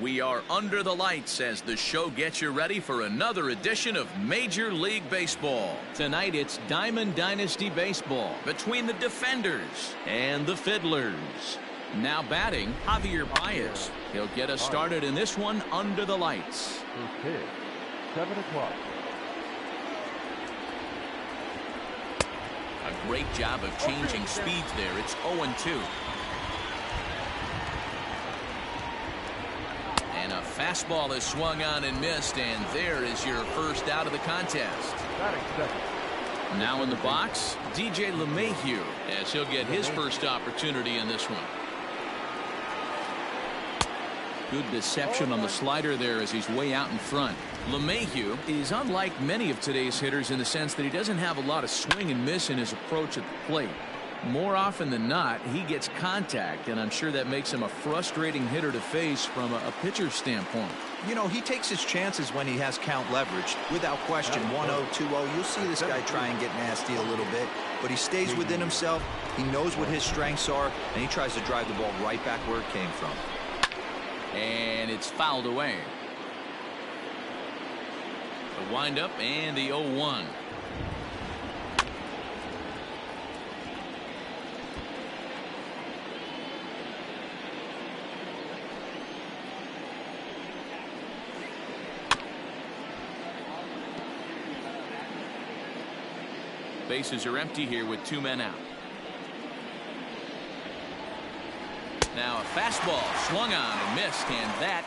We are under the lights as the show gets you ready for another edition of Major League Baseball. Tonight it's Diamond Dynasty Baseball between the Defenders and the Fiddlers. Now batting, Javier Baez. He'll get us started in this one under the lights. Okay, 7 o'clock. A great job of changing speeds there. It's 0-2. And a fastball is swung on and missed, and there is your first out of the contest. Now in the box, DJ LeMahieu, as he'll get his first opportunity in this one. Good deception on the slider there as he's way out in front. LeMahieu is unlike many of today's hitters in the sense that he doesn't have a lot of swing and miss in his approach at the plate. More often than not, he gets contact, and I'm sure that makes him a frustrating hitter to face from a pitcher's standpoint. You know, he takes his chances when he has count leveraged. Without question, 1-0, 2-0, you'll see this guy try and get nasty a little bit, but he stays within himself. He knows what his strengths are, and he tries to drive the ball right back where it came from. And it's fouled away. The windup and the 0-1. Bases are empty here with 2 men out. Now a fastball swung on and missed, and that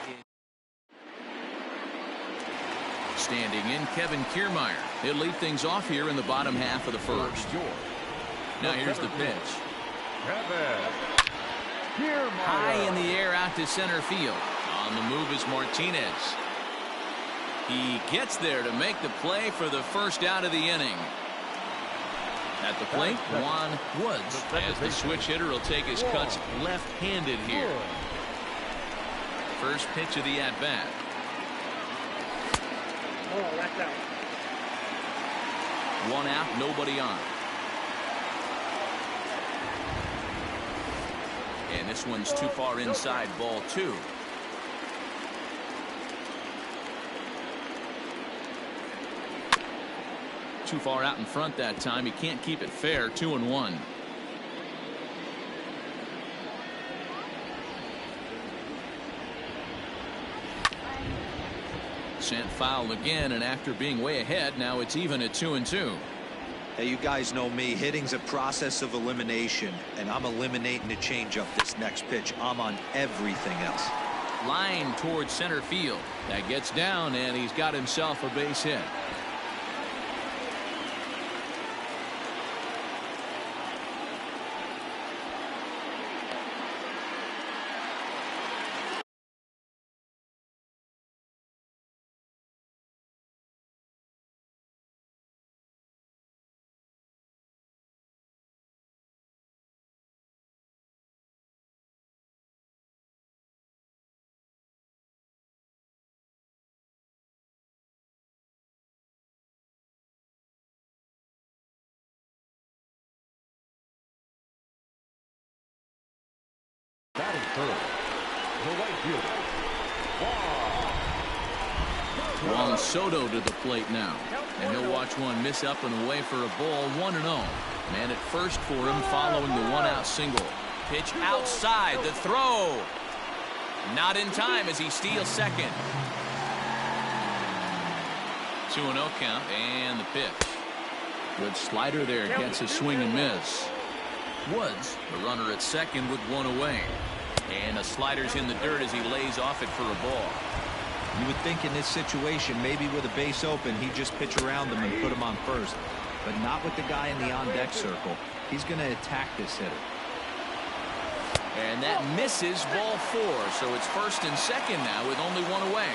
is standing in Kevin Kiermaier. He'll lead things off here in the bottom half of the first. Now here's the pitch. High in the air out to center field. On the move is Martinez. He gets there to make the play for the first out of the inning. At the plate, Juan Woods, as the switch hitter will take his cuts left-handed here. First pitch of the at-bat. One out, nobody on. And this one's too far inside, ball 2. Too far out in front that time. He can't keep it fair. 2-1. Sent foul again, and after being way ahead, now it's even at 2-2. Hey, you guys know me. Hitting's a process of elimination, and I'm eliminating the changeup this next pitch. I'm on everything else. Line towards center field. That gets down, and he's got himself a base hit. Batting third, the right fielder, Juan Soto to the plate now, and he'll watch one miss up and away for a ball. 1-0. Man at first for him following the one-out single. Pitch outside, the throw. Not in time as he steals second. 2-0 count, and the pitch. Good slider there, gets a swing and miss. Woods, the runner at second with one away. And a slider's in the dirt as he lays off it for a ball. You would think in this situation, maybe with a base open, he'd just pitch around him and put him on first. But not with the guy in the on-deck circle. He's going to attack this hitter. And that misses, ball 4. So it's first and second now with only one away.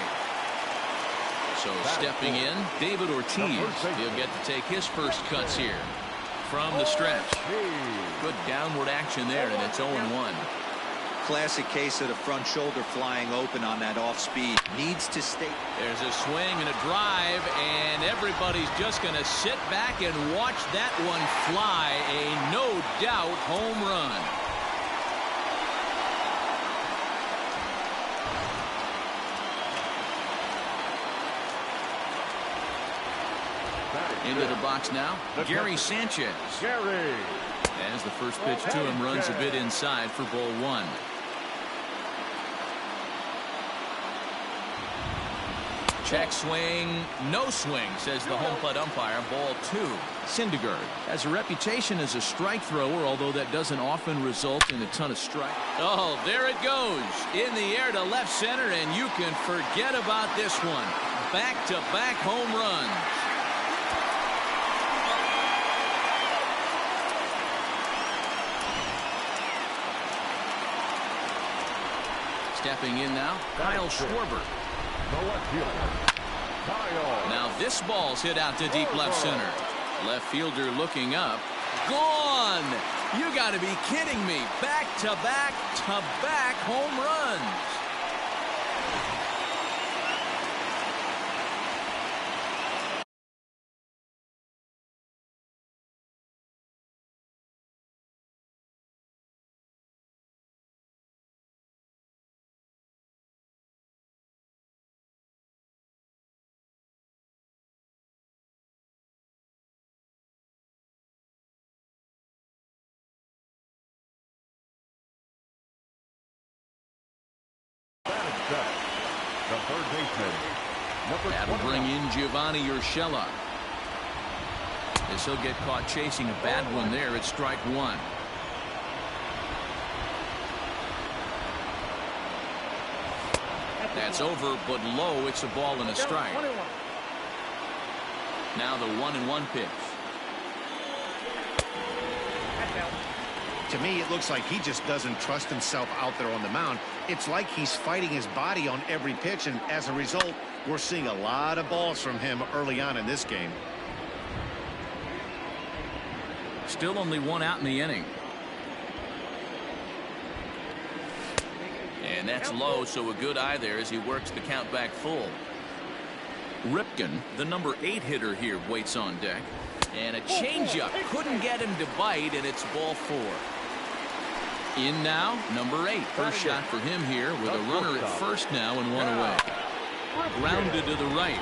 So stepping in, David Ortiz. He'll get to take his first cuts here from the stretch. Good downward action there, and it's 0-1. Classic case of the front shoulder flying open on that off speed. Needs to stay. There's a swing and a drive, and everybody's just going to sit back and watch that one fly. A no-doubt home run. Into the box now, Gary Sanchez. Gary. As the first pitch to him runs a bit inside for ball one. Check swing, no swing, says the home plate umpire. Ball two. Syndergaard has a reputation as a strike thrower, although that doesn't often result in a ton of strikes. Oh, there it goes. In the air to left center, and you can forget about this one. Back-to-back home runs. Stepping in now, Kyle Schwarber. Now this ball's hit out to deep left center. Left fielder looking up. Gone! You got to be kidding me. Back-to-back home runs. The third baseman, That'll bring in Giovanni Urshela. As he'll get caught chasing a bad one there at strike one. That's over, but low. It's a ball and a strike. Now the 1-1 pitch. To me, it looks like he just doesn't trust himself out there on the mound. It's like he's fighting his body on every pitch, and as a result, we're seeing a lot of balls from him early on in this game. Still only one out in the inning. And that's low, so a good eye there as he works the count back full. Ripken, the number 8 hitter here, waits on deck. And a changeup couldn't get him to bite, and it's ball 4. In now, number 8. First shot for him here with a runner at first now and one away. Grounded to the right.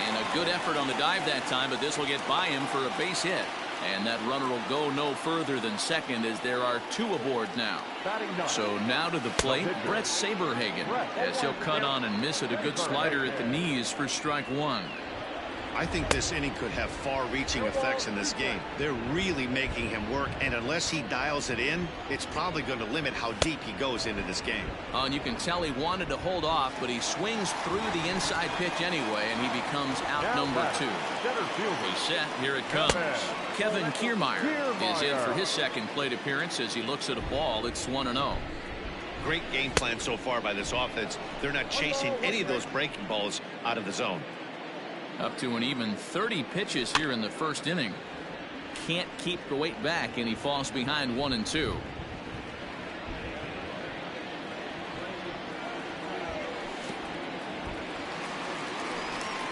And a good effort on the dive that time, but this will get by him for a base hit. And that runner will go no further than second as there are 2 aboard now. So now to the plate, Brett Saberhagen, as he'll cut on and miss it. A good slider at the knees for strike one. I think this inning could have far-reaching effects in this game. They're really making him work, and unless he dials it in, it's probably going to limit how deep he goes into this game. And you can tell he wanted to hold off, but he swings through the inside pitch anyway, and he becomes out number 2. He's set. Here it comes. Kevin Kiermaier is in for his second plate appearance as he looks at a ball. It's 1-0. Great game plan so far by this offense. They're not chasing any of those breaking balls out of the zone. Up to an even 30 pitches here in the first inning. Can't keep the weight back, and he falls behind 1-2.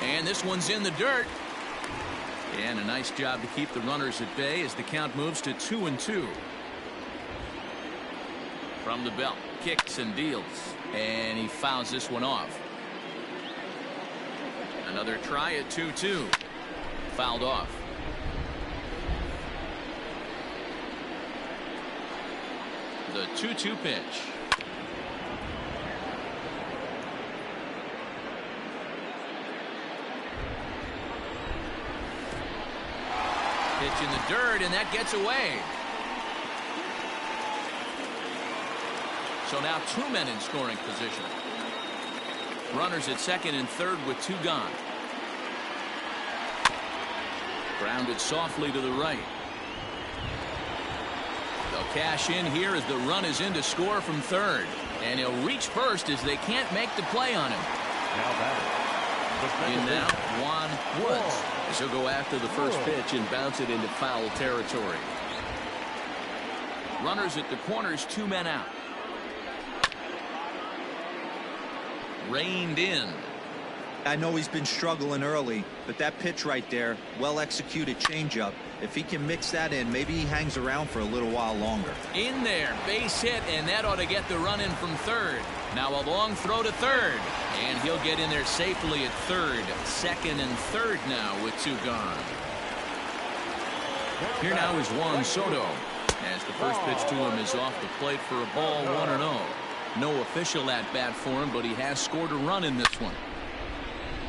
And this one's in the dirt. And a nice job to keep the runners at bay as the count moves to 2-2. From the belt, kicks and deals. And he fouls this one off. Another try at 2-2. Fouled off. The 2-2 pitch. Pitch in the dirt, and that gets away. So now 2 men in scoring position. Runners at second and third with 2 gone. Grounded softly to the right. They'll cash in here as the run is in to score from third. And he'll reach first as they can't make the play on him. In now, Juan Woods. As he'll go after the first pitch and bounce it into foul territory. Runners at the corners, 2 men out. Reined in. I know he's been struggling early, but that pitch right there, well executed changeup, If he can mix that in, maybe he hangs around for a little while longer. In there, base hit, and that ought to get the run in from third. Now a long throw to third, and he'll get in there safely at third. Second and third now with two gone. Here now is Juan Soto, as the first pitch to him is off the plate for a ball, 1-0. No official at bat for him, but he has scored a run in this one.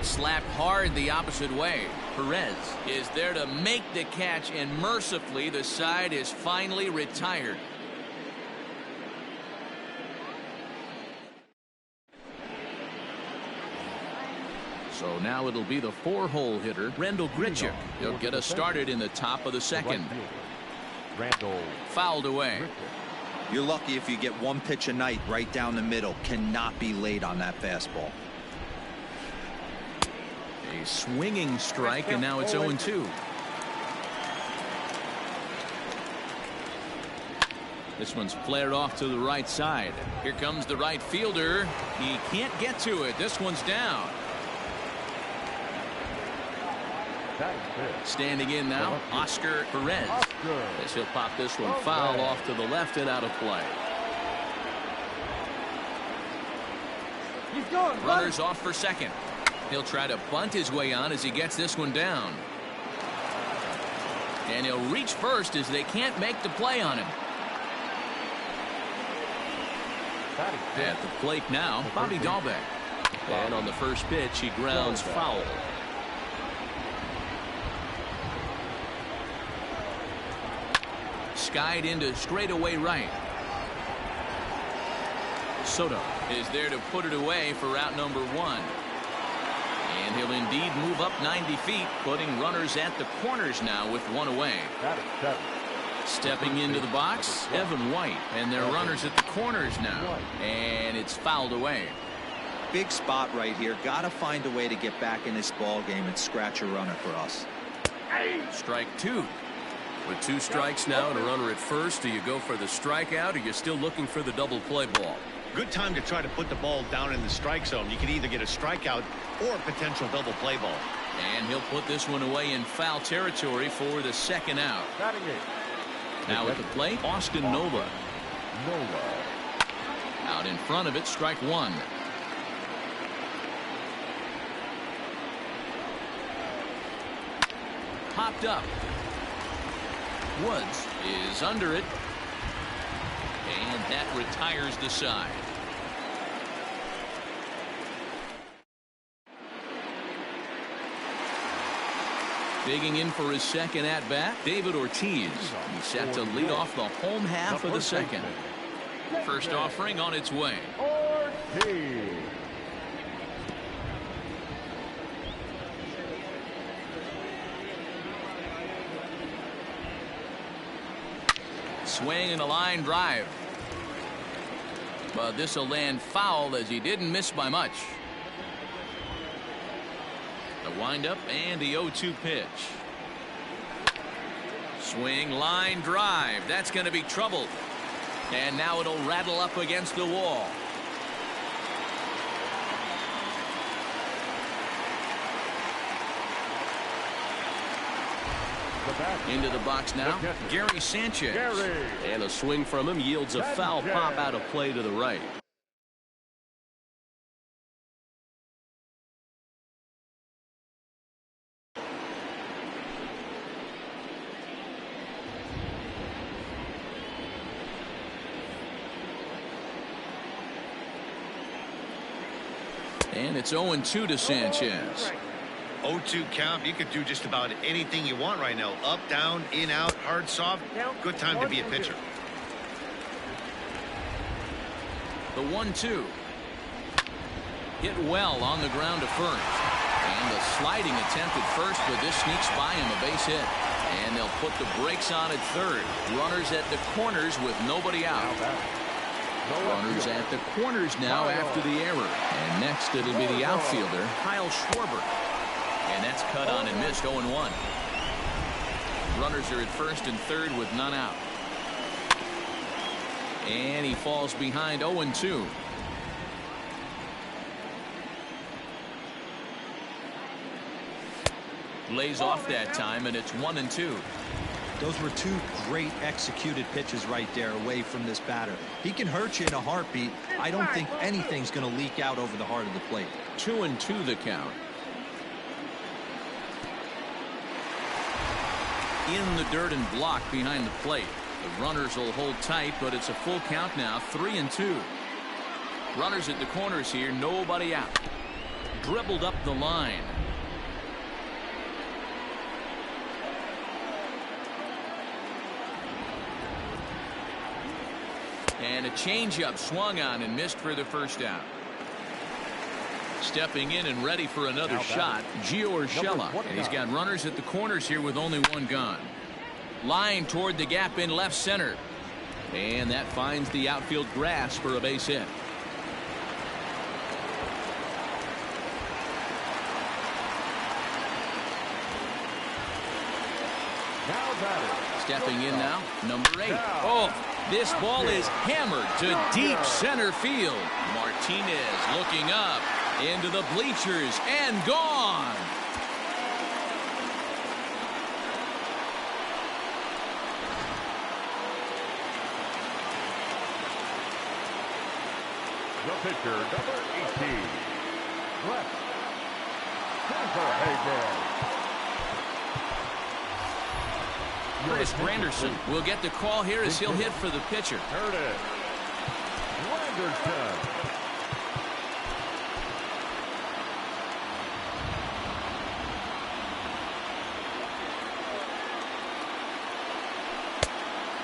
Slapped hard the opposite way. Perez is there to make the catch, and mercifully the side is finally retired. So now it'll be the 4-hole hitter, Randall Grichuk. He'll get us started in the top of the second. Randall. Fouled away. You're lucky if you get one pitch a night right down the middle. Cannot be late on that fastball. A swinging strike, and now it's 0-2. This one's flared off to the right side. Here comes the right fielder. He can't get to it. This one's down. Standing in now, Oscar Perez. As he'll pop this one foul off to the left and out of play. Runners off for second. He'll try to bunt his way on as he gets this one down. And he'll reach first as they can't make the play on him. At the plate now, Bobby Dahlbeck. And on the first pitch, he grounds foul. Skied into straightaway right. Soto is there to put it away for out number one. And he'll indeed move up 90 feet, putting runners at the corners now with one away. Stepping into the box, Evan White, and their runners at the corners now. And it's fouled away. Big spot right here. Got to find a way to get back in this ball game and scratch a runner for us. Strike two. With two strikes now and a runner at first, do you go for the strikeout or you're still looking for the double play ball? Good time to try to put the ball down in the strike zone. You can either get a strikeout or a potential double play ball. And he'll put this one away in foul territory for the second out. Now at the plate, Austin Nova. Out in front of it, strike one. Popped up. Woods is under it. And that retires the side. Digging in for his second at-bat, David Ortiz. He's set to lead off the home half of the second. First offering on its way. Ortiz. Swing and a line drive. But this will land foul as he didn't miss by much. The windup and the 0-2 pitch. Swing, line drive. That's going to be trouble. And now it'll rattle up against the wall. Into the box now, Gary Sanchez. And a swing from him yields a foul pop out of play to the right. And it's 0-2 to Sanchez. 0-2 count. You could do just about anything you want right now. Up, down, in, out, hard, soft. Good time to be a pitcher. The 1-2. Hit well on the ground to first. And the sliding attempt at first, but this sneaks by him, a base hit. And they'll put the brakes on at third. Runners at the corners with nobody out. Runners at the corners now after the error. And next it'll be the outfielder, Kyle Schwarber. And that's cut on and missed, 0-1. Runners are at first and third with none out. And he falls behind, 0-2. Lays off that time, and it's 1-2. Those were two great executed pitches right there away from this batter. He can hurt you in a heartbeat. I don't think anything's going to leak out over the heart of the plate. 2-2 the count. In the dirt and blocked behind the plate. The runners will hold tight, but it's a full count now. 3-2. Runners at the corners here. Nobody out. Dribbled up the line. And a changeup swung on and missed for the first out. Stepping in and ready for another shot, Gio Urshela. And he's got runners at the corners here with only one gone. Line toward the gap in left center. And that finds the outfield grass for a base hit. Stepping in now, number 8. Oh, this ball is hammered to deep center field. Martinez looking up into the bleachers and gone. The pitcher, number 18, left, Curtis Granderson will get the call here as he'll hit for the pitcher. Curtis Granderson.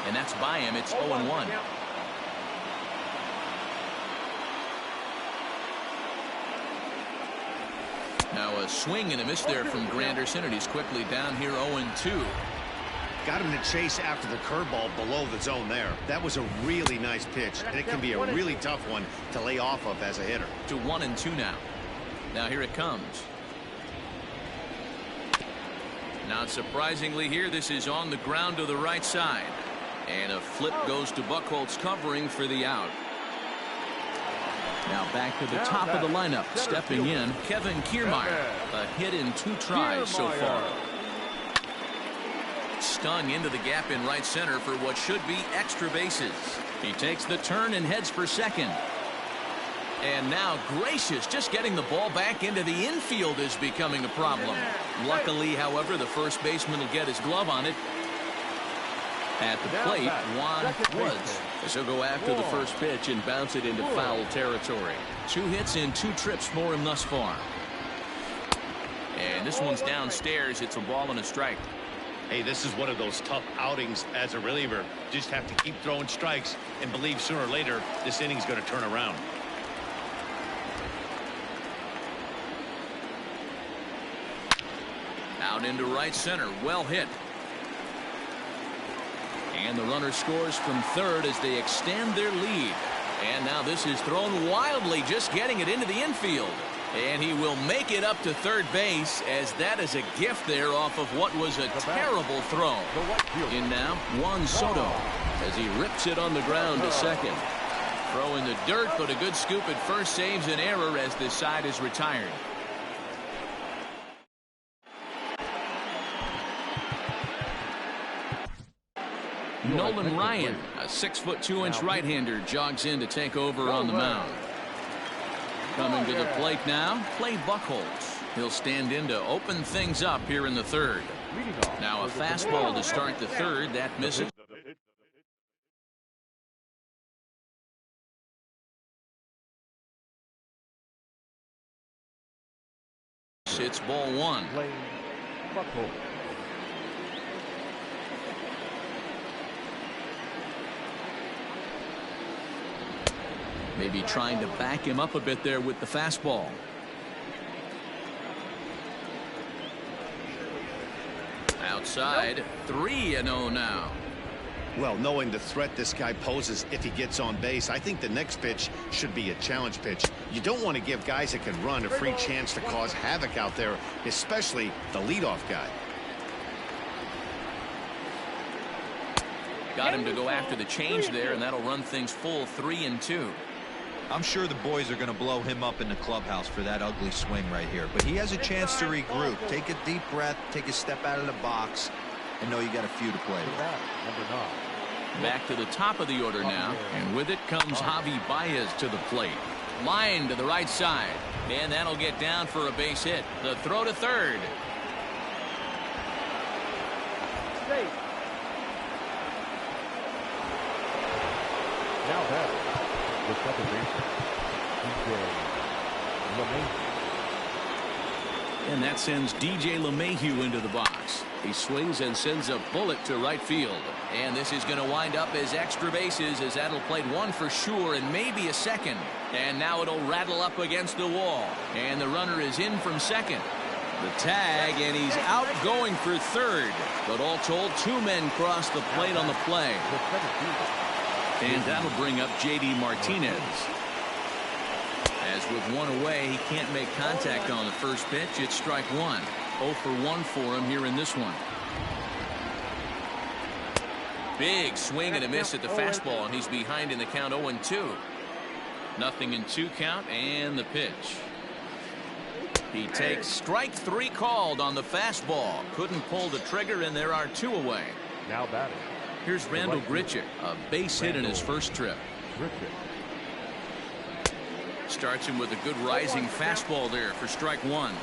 And that's by him. It's 0-1. Now a swing and a miss there from Granderson, and he's quickly down here 0-2. Got him to chase after the curveball below the zone there. That was a really nice pitch, and it can be a really tough one to lay off of as a hitter. To 1-2 now. Now here it comes. Not surprisingly here, this is on the ground to the right side. And a flip goes to Buchholz covering for the out. Now back to the top of the lineup. Stepping in, Kevin Kiermaier. A hit in 2 tries so far. Stung into the gap in right center for what should be extra bases. He takes the turn and heads for second. And now Gracious just getting the ball back into the infield is becoming a problem. Luckily, however, the first baseman will get his glove on it. At the plate, Juan Woods. So go after the first pitch and bounce it into foul territory. 2 hits in 2 trips for him thus far. And this one's downstairs. It's a ball and a strike. Hey, this is one of those tough outings as a reliever. Just have to keep throwing strikes and believe sooner or later this inning's going to turn around. Out into right center. Well hit. And the runner scores from third as they extend their lead. And now this is thrown wildly, just getting it into the infield. And he will make it up to third base, as that is a gift there off of what was a terrible throw. In now, Juan Soto as he rips it on the ground to second. Throw in the dirt, but a good scoop at first saves an error as this side is retired. Nolan Ryan, a 6'2" right-hander, jogs in to take over on the mound. Coming to the plate now, Clay Buchholz. He'll stand in to open things up here in the third. Now a fastball to start the third. That misses. It's ball 1. Maybe trying to back him up a bit there with the fastball. Outside, 3-0 now. Well, knowing the threat this guy poses if he gets on base, I think the next pitch should be a challenge pitch. You don't want to give guys that can run a free chance to cause havoc out there, especially the leadoff guy. Got him to go after the change there, and that'll run things full 3-2. I'm sure the boys are going to blow him up in the clubhouse for that ugly swing right here. But he has a chance to regroup. Take a deep breath, take a step out of the box, and know you got a few to play with. Number 9. Back to the top of the order now, and with it comes Javi Baez to the plate. Line to the right side, and that'll get down for a base hit. The throw to third. Now batting, the second baseman, DJ. And that sends DJ LeMahieu into the box. He swings and sends a bullet to right field. And this is going to wind up as extra bases, as that'll play one for sure and maybe a second. And now it'll rattle up against the wall. And the runner is in from second. The tag, and he's out going for third. But all told, 2 men cross the plate on the play. And that'll bring up J.D. Martinez. As with 1 away, he can't make contact on the first pitch. It's strike 1. 0 for 1 for him here in this one. Big swing and a miss at the fastball, and he's behind in the count 0-2. Nothing in 2 count, and the pitch. He takes strike 3 called on the fastball. Couldn't pull the trigger, and there are 2 away. Now batting. Here's Randall Grichuk, a base hit in his first trip. Starts him with a good rising fastball there for strike 1.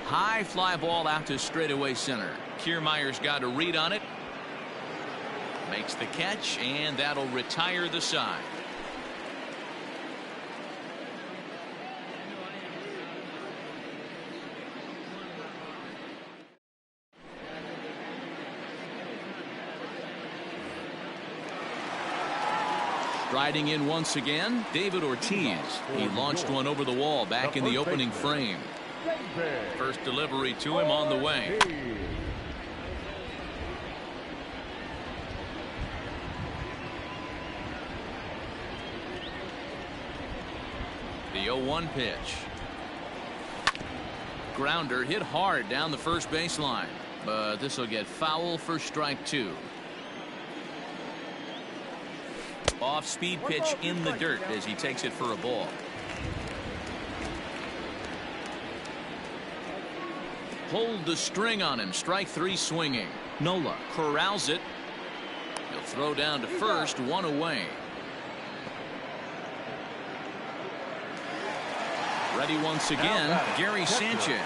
High fly ball out to straightaway center. Kiermaier's got a read on it. Makes the catch, and that'll retire the side. Riding in once again, David Ortiz. He launched one over the wall back in the opening frame. First delivery to him on the way. The 0-1 pitch. Grounder hit hard down the first baseline, but this will get foul for strike 2. Off-speed pitch in the dirt as he takes it for a ball. Hold the string on him. Strike 3 swinging. Nola corrals it. He'll throw down to first. 1 away. Ready once again, Gary Sanchez.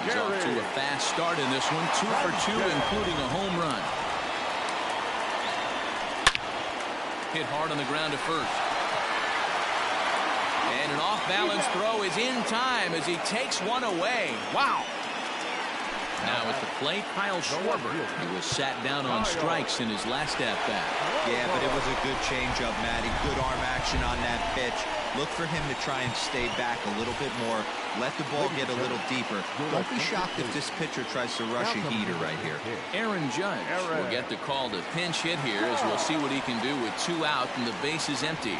He's off to a fast start in this one. 2 for 2, including a home run. Hit hard on the ground to first. And an off-balance throw is in time as he takes one away. Wow. Now at the plate, Kyle Schwarber. He was sat down on strikes in his last at-bat. Yeah, but it was a good changeup, Matty. Good arm action on that pitch. Look for him to try and stay back a little bit more. Let the ball get a little deeper. Don't be shocked if this pitcher tries to rush a heater right here. Aaron Judge will get the call to pinch hit here, as we'll see what he can do with 2 out and the base is empty.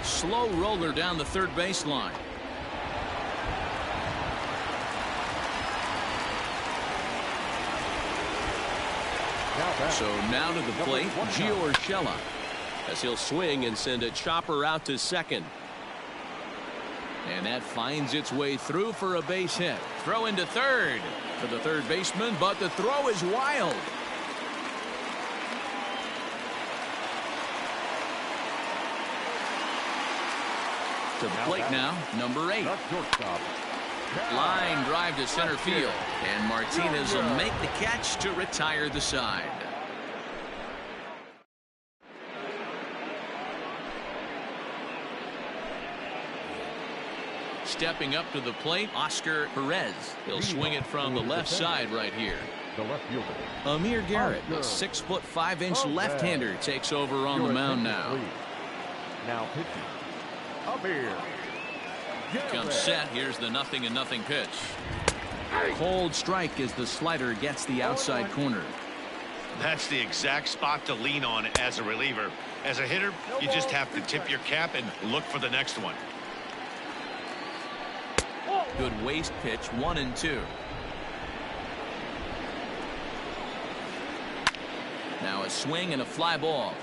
Slow roller down the third baseline. So now to the plate, Gio Urshela, as he'll swing and send a chopper out to second. And that finds its way through for a base hit. Throw into third for the third baseman, but the throw is wild. To the plate now, number 8. Line drive to center field, and Martinez will make the catch to retire the side. Stepping up to the plate, Oscar Perez. He'll swing it from the left side right here. The left fielder. Amir Garrett, the 6'5" left-hander, takes over on the mound now. Now pitching, Amir. Comes set. Here's the 0-0 pitch. Cold strike as the slider gets the outside corner. That's the exact spot to lean on as a reliever. As a hitter, you just have to tip your cap and look for the next one. Good waist pitch, 1-2. Now a swing and a fly ball.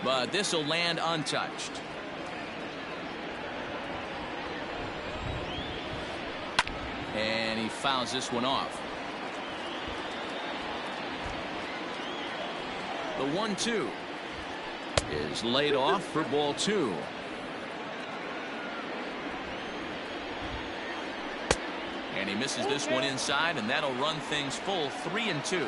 But this will land untouched. he fouls this one off. The 1-2 is laid off for ball 2. And he misses this one inside, and that'll run things full 3-2.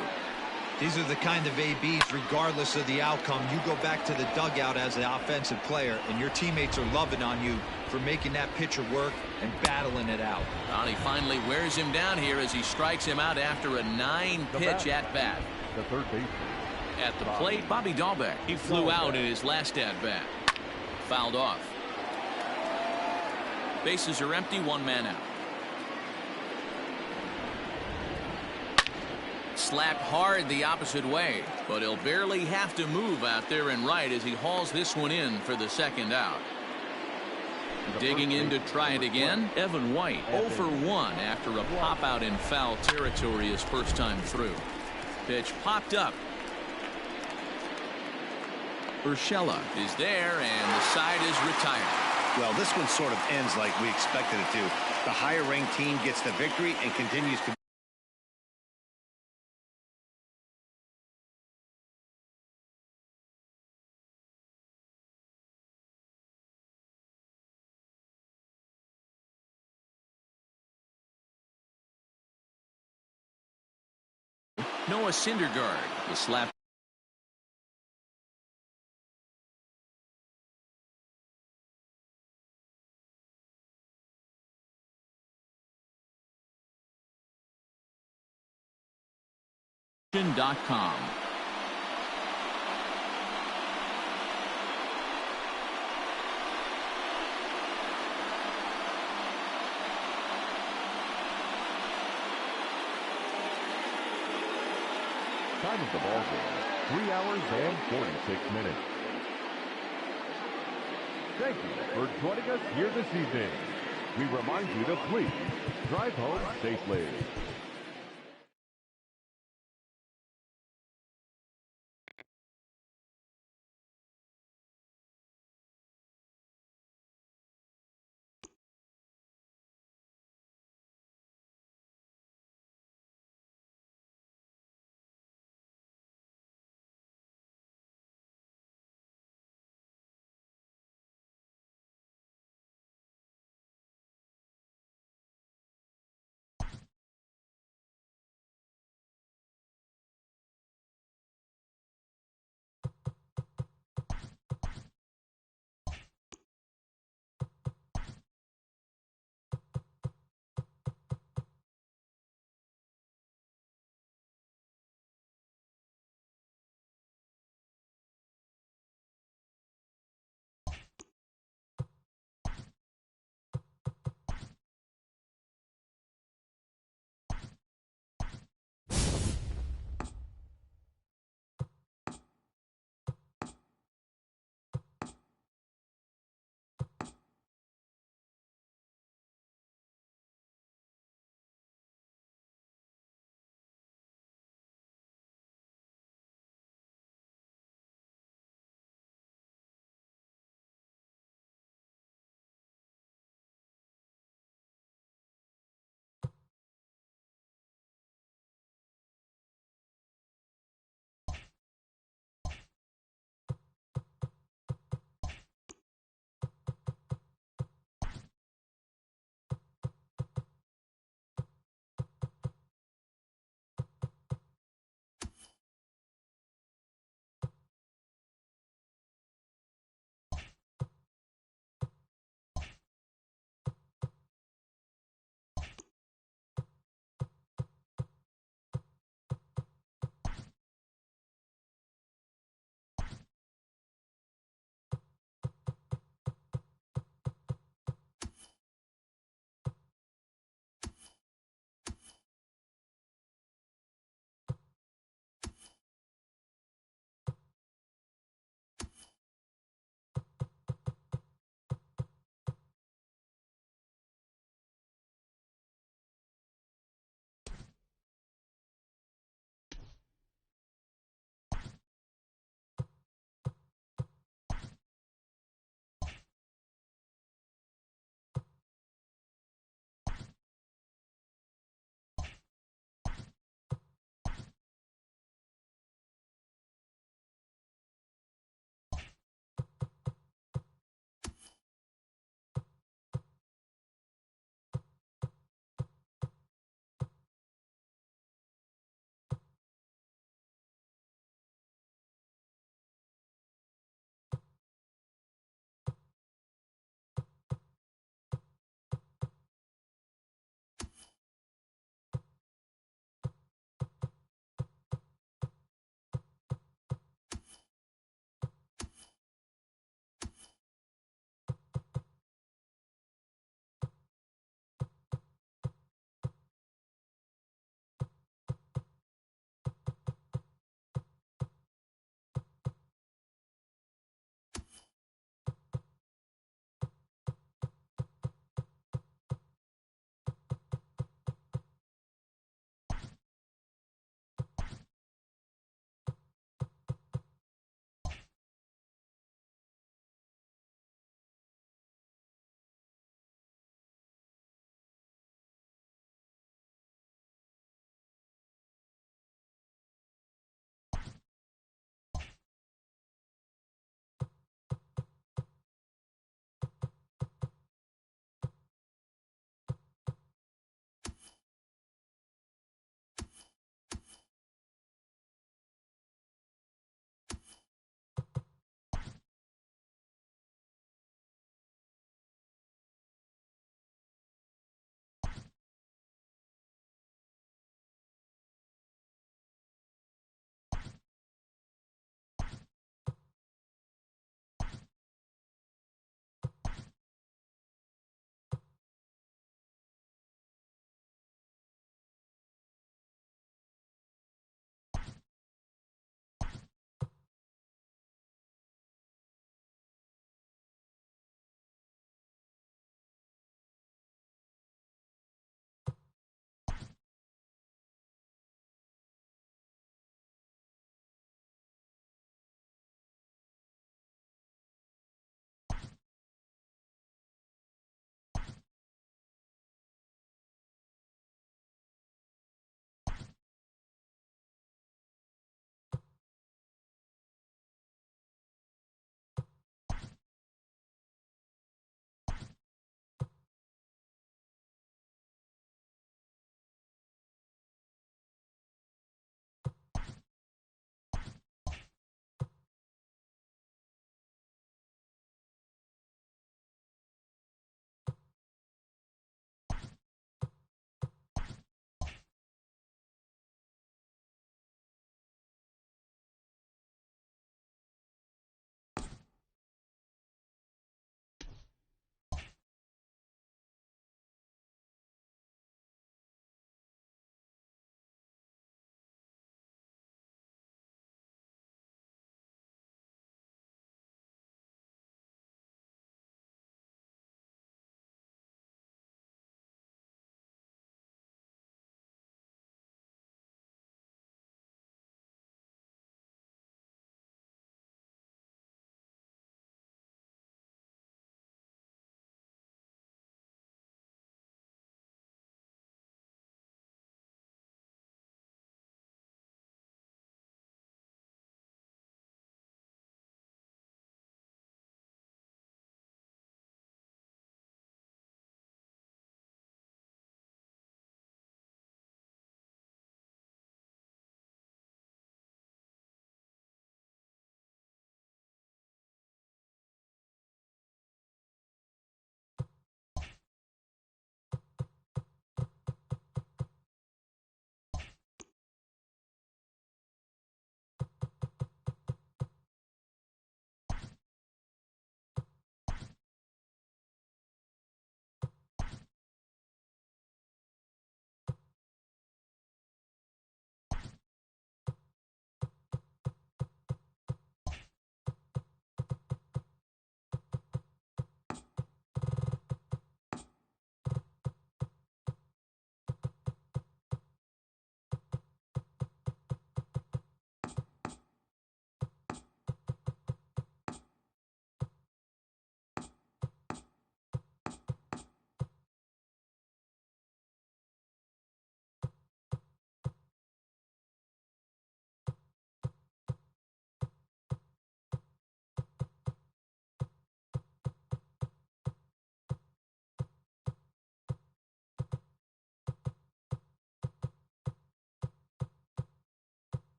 These are the kind of ABs, regardless of the outcome. You go back to the dugout as the offensive player, and your teammates are loving on you for making that pitcher work and battling it out. Well, he finally wears him down here as he strikes him out after a 9-pitch at-bat. The third baseman. At the plate, Bobby Dahlbeck. He flew out in his last at-bat. Fouled off. Bases are empty, 1 man out. Slapped hard the opposite way, but he'll barely have to move out there and right as he hauls this one in for the second out. Digging in to try it again, Evan White 0 for 1 after a pop out in foul territory his first time through. Pitch popped up. Urshela is there, and the side is retired. Well, this one sort of ends like we expected it to. The higher-ranked team gets the victory and continues to Noah Syndergaard, the slap. .com. Time of the ball game, 3 hours and 46 minutes. Thank you for joining us here this evening. We remind you to please drive home safely.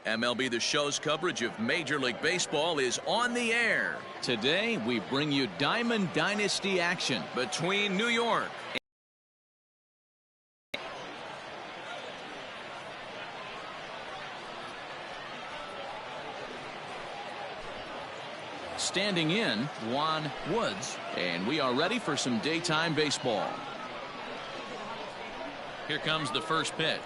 MLB The Show's coverage of Major League Baseball is on the air. Today, we bring you Diamond Dynasty action between New York standing in Juan Woods, and we are ready for some daytime baseball. Here comes the first pitch.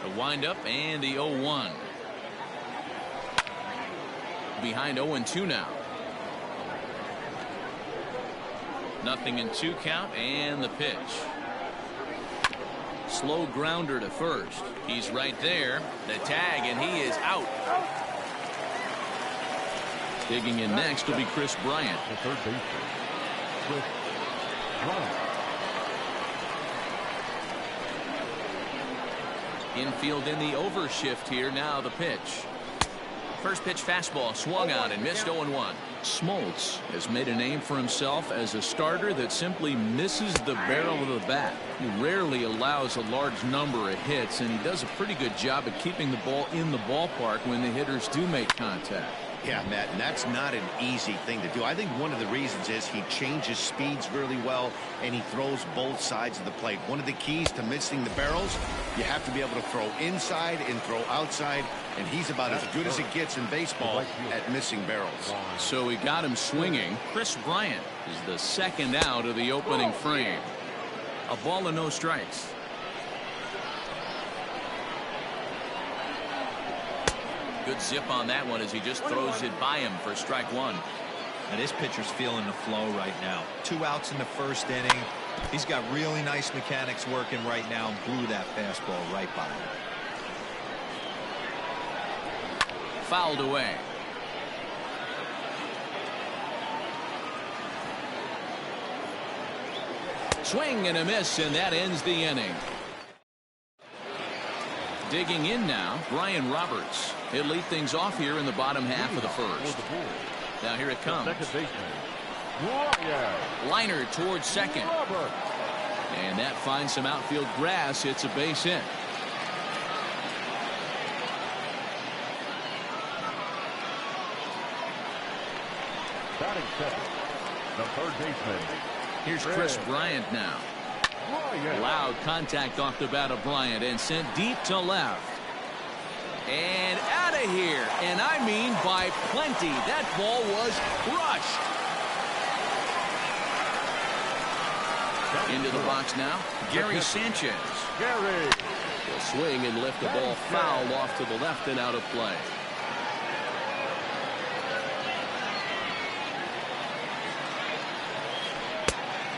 The windup and the 0-1. Behind 0-2 now. Nothing in 2 count, and the pitch. Slow grounder to first. He's right there. The tag, and he is out. Digging in next will be Chris Bryant. The third baseman, Chris Bryant. Infield in the overshift here. Now the pitch. First pitch fastball swung on and missed. 0-1. Smoltz has made a name for himself as a starter that simply misses the barrel of the bat. He rarely allows a large number of hits, and he does a pretty good job at keeping the ball in the ballpark when the hitters do make contact. Yeah, Matt, and that's not an easy thing to do. I think one of the reasons is he changes speeds really well, and he throws both sides of the plate. One of the keys to missing the barrels, you have to be able to throw inside and throw outside, and he's about as good as it gets in baseball at missing barrels. So he got him swinging. Chris Bryant is the second out of the opening frame. A ball and no strikes. Good zip on that one as he just throws it by him for strike 1. And this pitcher's feeling the flow right now. 2 outs in the first inning. He's got really nice mechanics working right now and blew that fastball right by him. Fouled away. Swing and a miss, and that ends the inning. Digging in now, Brian Roberts. He'll lead things off here in the bottom half of the first. Now here it comes. Liner towards second. And that finds some outfield grass. It's a base hit. Batting second, the third baseman. Here's Chris Bryant now. Loud contact off the bat of Bryant and sent deep to left. And out of here. And I mean by plenty. That ball was crushed. Into the box now, Gary Sanchez. Gary. Will swing and lift the ball foul off to the left and out of play.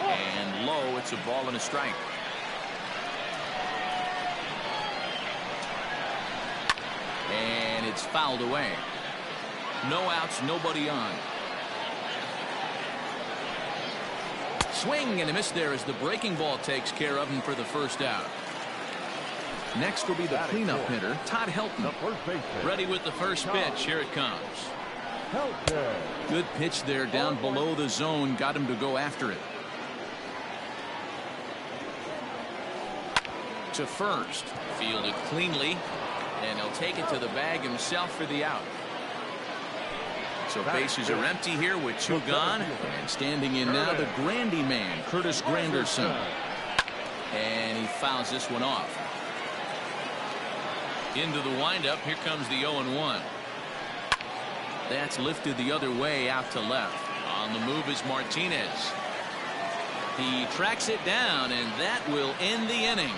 And low, it's a ball and a strike. And it's fouled away. No outs, nobody on. Swing and a miss there as the breaking ball takes care of him for the first out. Next will be the cleanup hitter, Todd Helton. Ready with the first pitch. Here it comes. Good pitch there down below the zone. Got him to go after it. To first. Fielded cleanly. And he'll take it to the bag himself for the out. So bases are empty here with 2 gone. And standing in now, the Grandy man, Curtis Granderson. And he fouls this one off. Into the windup. Here comes the 0-1. That's lifted the other way out to left. On the move is Martinez. He tracks it down, and that will end the inning.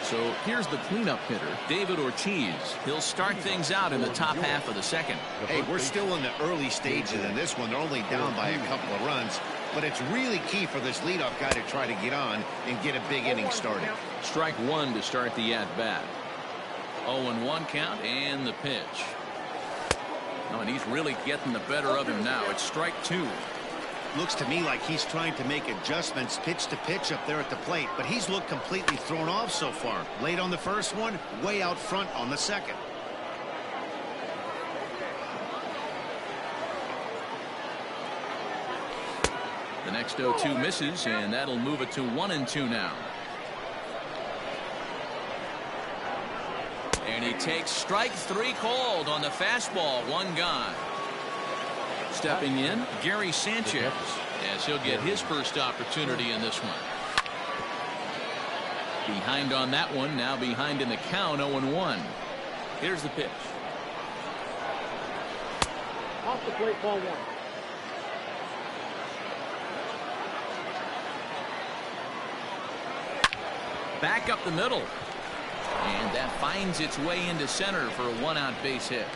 So here's the cleanup hitter, David Ortiz. He'll start things out in the top half of the second. Hey, we're still in the early stages in this one. They're only down by a couple of runs. But it's really key for this leadoff guy to try to get on and get a big inning started. Strike 1 to start the at-bat. 0-1 count and the pitch. Oh, and he's really getting the better of him now. It's strike 2. Looks to me like he's trying to make adjustments pitch to pitch up there at the plate, but he's looked completely thrown off so far. Late on the first one, way out front on the second. The next 0-2 misses, and that'll move it to 1-2 now. And he takes strike 3 called on the fastball. 1 gone. Stepping in, Gary Sanchez, as he'll get his first opportunity in this one. Behind on that one, now behind in the count, 0-1. Here's the pitch. Off the plate, ball 1. Back up the middle. And that finds its way into center for a 1-out base hit.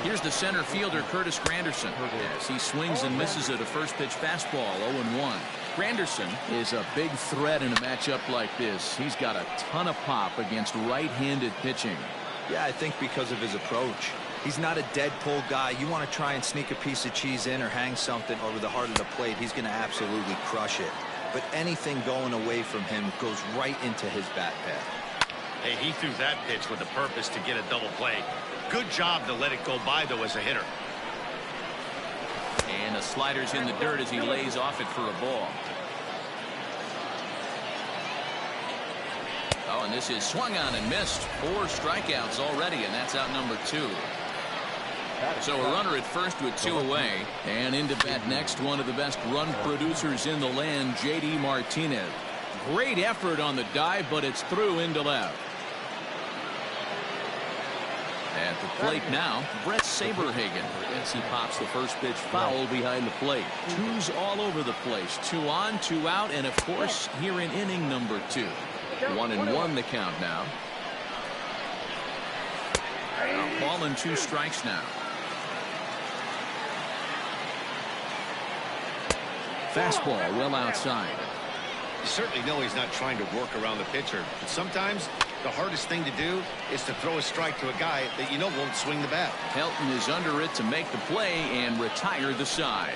Here's the center fielder, Curtis Granderson, as he swings and misses at a first pitch fastball, 0-1. Granderson is a big threat in a matchup like this. He's got a ton of pop against right-handed pitching. Yeah, I think because of his approach. He's not a dead pull guy. You want to try and sneak a piece of cheese in or hang something over the heart of the plate, he's going to absolutely crush it. But anything going away from him goes right into his bat path. Hey, he threw that pitch with a purpose to get a double play. Good job to let it go by, though, as a hitter. And the slider's in the dirt as he lays off it for a ball. Oh, and this is swung on and missed. 4 strikeouts already, and that's out number 2. So a runner at first with 2 away. And into bat next, one of the best run producers in the land, J.D. Martinez. Great effort on the dive, but it's through into left. At the plate now, Brett Saberhagen, as he pops the first pitch foul behind the plate. 2's all over the place. 2 on, 2 out, and of course here in inning number 2. 1-1 the count now. Ball and 2 strikes now. Fastball well outside. You certainly know he's not trying to work around the pitcher, but sometimes the hardest thing to do is to throw a strike to a guy that you know won't swing the bat. Helton is under it to make the play and retire the side.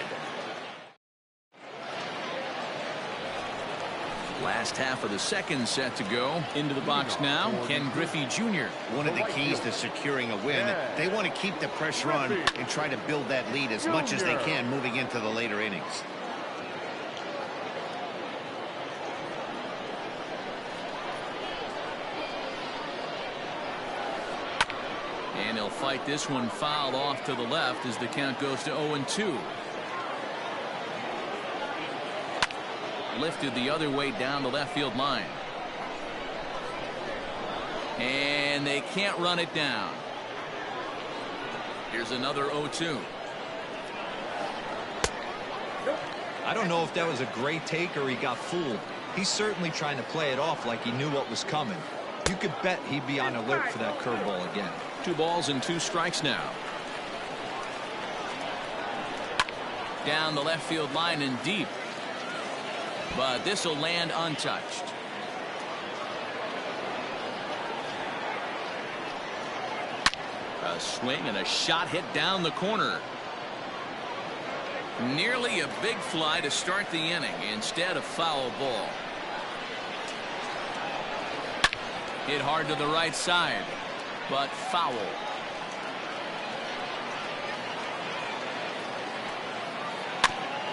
Last half of the second set to go. Into the box now, Ken Griffey Jr. One of the keys to securing a win, they want to keep the pressure on and try to build that lead as much as they can moving into the later innings. And he'll fight this one foul off to the left as the count goes to 0-2. Lifted the other way down the left field line. And they can't run it down. Here's another 0-2. I don't know if that was a great take or he got fooled. He's certainly trying to play it off like he knew what was coming. You could bet he'd be on alert for that curveball again. 2 balls and 2 strikes now. Down the left field line and deep. But this will land untouched. A swing and a shot hit down the corner. Nearly a big fly to start the inning. Instead, a foul ball. Hit hard to the right side, but foul.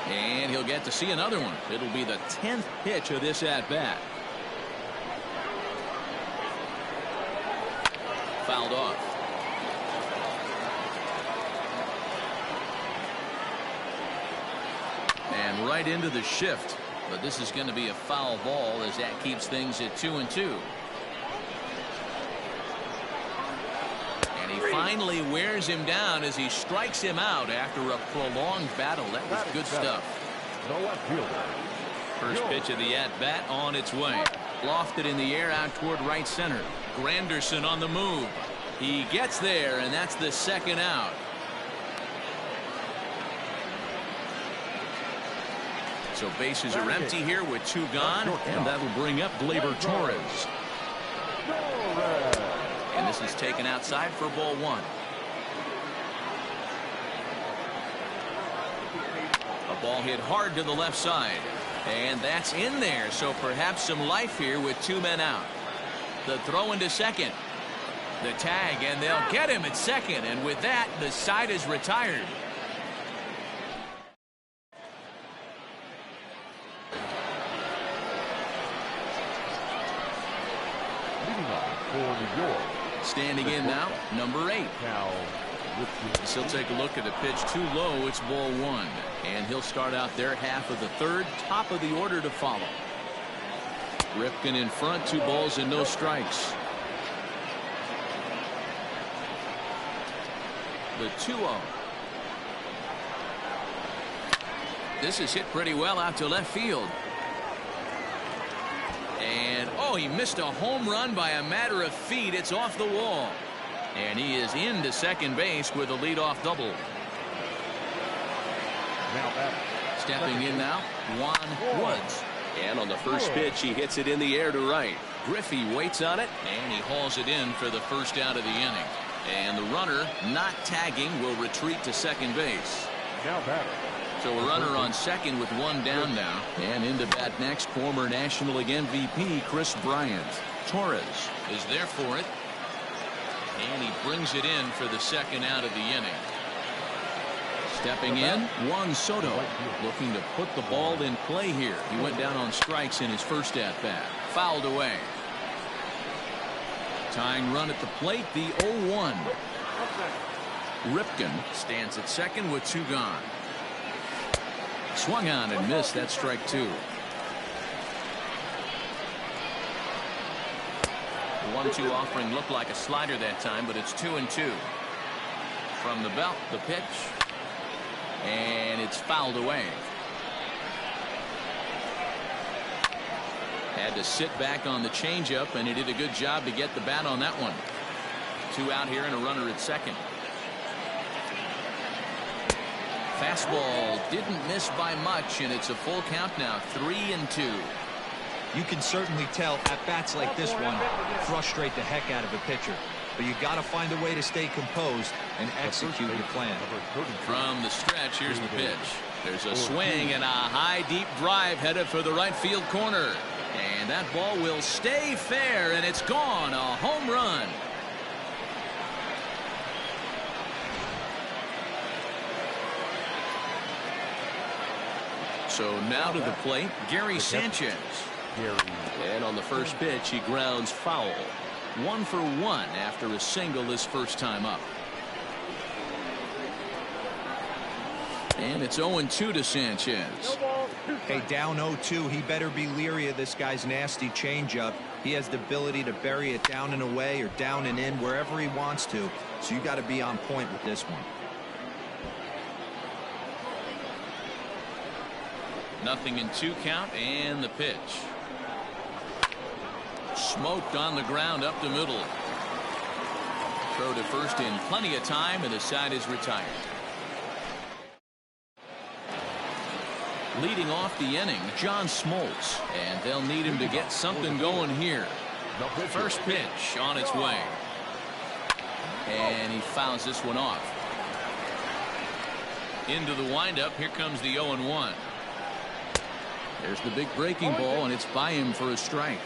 And he'll get to see another one. It'll be the 10th pitch of this at-bat. Fouled off. And right into the shift. But this is going to be a foul ball as that keeps things at 2-2. Finally wears him down as he strikes him out after a prolonged battle. That was good stuff. First pitch of the at-bat on its way. Lofted in the air out toward right center. Granderson on the move. He gets there, and that's the 2nd out. So bases are empty here with 2 gone, and that'll bring up Gleyber Torres. And this is taken outside for ball 1. A ball hit hard to the left side. And that's in there. So perhaps some life here with 2 men out. The throw into second. The tag, and they'll get him at second, and with that, the side is retired. Leading off for New York. Standing in now, number 8. He'll take a look at the pitch too low. It's ball 1, and he'll start out their half of the third, top of the order to follow. Ripken in front, 2 balls and no strikes. The 2-0. This is hit pretty well out to left field. And, oh, he missed a home run by a matter of feet. It's off the wall. And he is into second base with a leadoff double. Stepping in now, Juan Woods. And on the first pitch, he hits it in the air to right. Griffey waits on it, and he hauls it in for the first out of the inning. And the runner, not tagging, will retreat to second base. Now batter. So a runner on second with 1 down now. And into bat next, former National League MVP Chris Bryant. Torres is there for it. And he brings it in for the second out of the inning. Stepping in, Juan Soto, looking to put the ball in play here. He went down on strikes in his first at-bat. Fouled away. Tying run at the plate, the 0-1. Ripken stands at second with 2 gone. Swung on and missed. That's strike 2. 1-2 offering looked like a slider that time, but it's 2-2. From the belt, the pitch. And it's fouled away. Had to sit back on the changeup, and he did a good job to get the bat on that one. 2 out here and a runner at second. Fastball didn't miss by much, and it's a full count now, 3-2. You can certainly tell at bats like this one frustrate the heck out of a pitcher. But you got to find a way to stay composed and execute your plan. From the stretch, here's the pitch. There's a swing and a high deep drive headed for the right field corner. And that ball will stay fair, and it's gone. A home run. So now to the plate, Gary Sanchez. And on the first pitch, he grounds foul. 1 for 1 after a single his first time up. And it's 0-2 to Sanchez. Hey, down 0-2, he better be leery of this guy's nasty changeup. He has the ability to bury it down and away or down and in wherever he wants to. So you got to be on point with this one. 0-2 count, and the pitch. Smoked on the ground up the middle. Throw to first in plenty of time, and the side is retired. Leading off the inning, John Smoltz, and they'll need him to get something going here. First pitch on its way, and he fouls this one off. Into the windup, here comes the 0-1. There's the big breaking ball, and it's by him for a strike.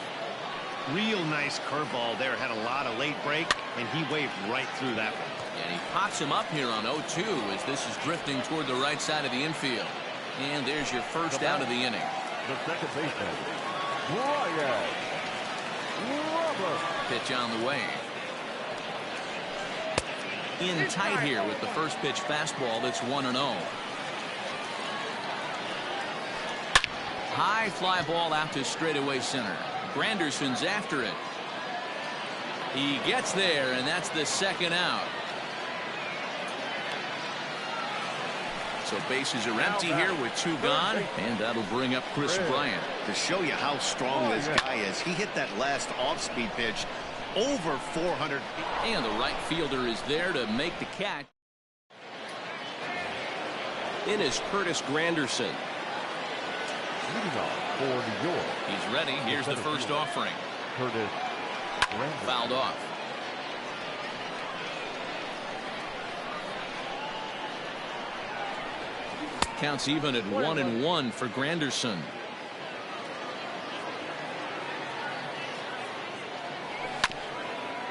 Real nice curveball there. Had a lot of late break, and he waved right through that one. And he pops him up here on 0-2 as this is drifting toward the right side of the infield. And there's your first out of the inning. The second baseman, Ryan Roberts. Pitch on the way. In tight here with the first pitch fastball that's 1-0. High fly ball out to straightaway center. Granderson's after it. He gets there, and that's the second out. So bases are empty here with 2 gone, and that'll bring up Chris Bryant. To show you how strong this guy is, he hit that last off-speed pitch over 400. And the right fielder is there to make the catch. In is Curtis Granderson. Leading off for New York. He's ready. Here's the first offering. Curtis Granderson. Fouled off. Counts even at 1-1 for Granderson.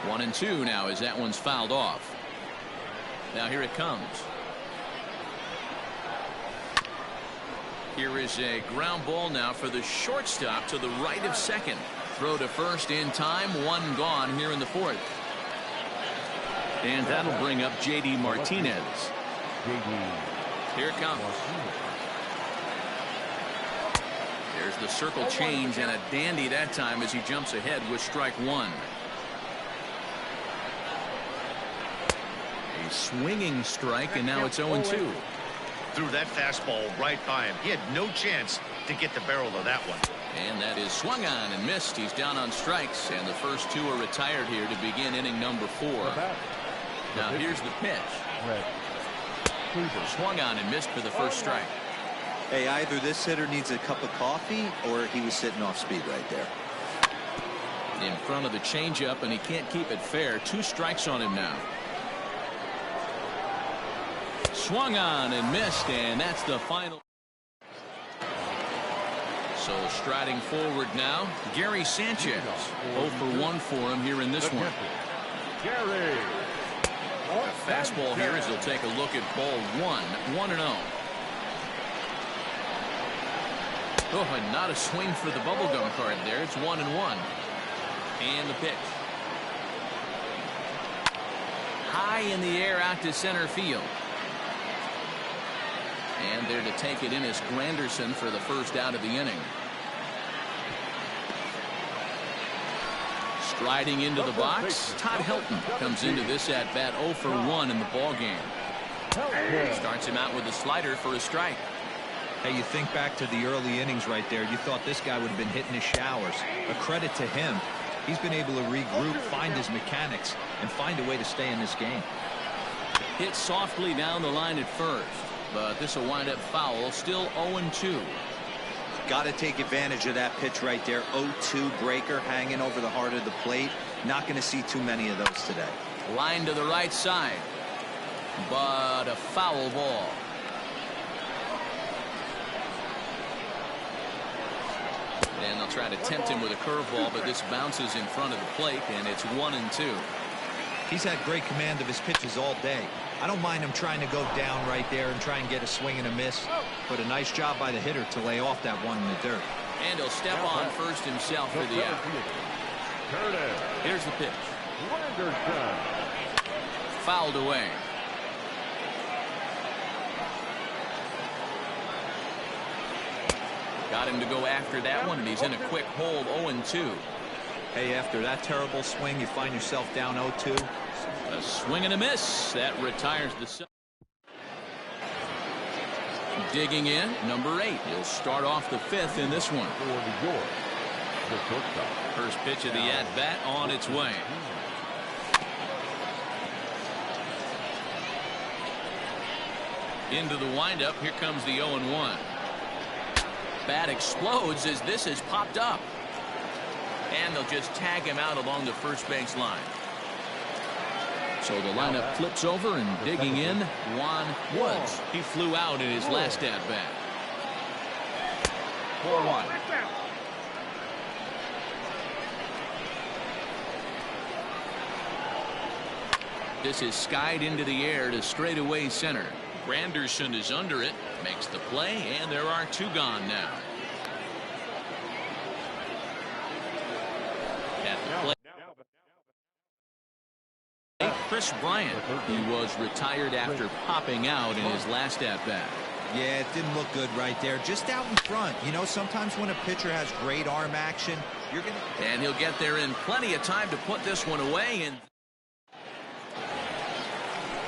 1-2 now as that one's fouled off. Now here it comes. Here is a ground ball now for the shortstop to the right of second. Throw to first in time. One gone here in the fourth. And that'll bring up J.D. Martinez. Here it comes. There's the circle change and a dandy that time as he jumps ahead with strike one. A swinging strike, and now it's 0-2. Threw that fastball right by him. He had no chance to get the barrel of that one. And that is swung on and missed. He's down on strikes, and the first two are retired here to begin inning number 4. Now here's the pitch. Swung on and missed for the first strike. Hey, either this hitter needs a cup of coffee or he was sitting off speed right there. In front of the changeup, and he can't keep it fair. 2 strikes on him now. Swung on and missed, and that's the final. So striding forward now, Gary Sanchez. 0 for 1 for him here in this one. Gary. A fastball here as he'll take a look at ball 1-0. Oh, and not a swing for the bubblegum card there. It's 1-1. And the pitch. High in the air out to center field. And there to take it in is Granderson for the first out of the inning. Striding into the box, Todd Helton comes into this at bat 0 for 1 in the ball game. Starts him out with a slider for a strike. Hey, you think back to the early innings right there. You thought this guy would have been hitting his showers. A credit to him. He's been able to regroup, find his mechanics, and find a way to stay in this game. Hit softly down the line at first, but this will wind up foul. Still 0-2. Got to take advantage of that pitch right there. 0-2 breaker hanging over the heart of the plate. Not going to see too many of those today. Line to the right side, but a foul ball. And they'll try to tempt him with a curveball, but this bounces in front of the plate, and it's 1-2. He's had great command of his pitches all day. I don't mind him trying to go down right there and try and get a swing and a miss, but a nice job by the hitter to lay off that one in the dirt. And he'll step on first himself for the out. Here's the pitch. Fouled away. Got him to go after that one, and he's in a quick hold. 0-2. Hey, after that terrible swing, you find yourself down 0-2. A swing and a miss. That retires the. Digging in, number 8. He'll start off the 5th in this one. First pitch of the at-bat on its way. Into the windup. Here comes the 0-1. Bat explodes as this has popped up. And they'll just tag him out along the first base line. So the lineup flips over, and digging in, Juan Woods. He flew out in his last at-bat. 4-1. This is skied into the air to straightaway center. Granderson is under it, makes the play, and there are 2 gone now. At the plate, Chris Bryant. He was retired after popping out in his last at-bat. Yeah, it didn't look good right there. Just out in front. You know, sometimes when a pitcher has great arm action, you're going to... And he'll get there in plenty of time to put this one away. And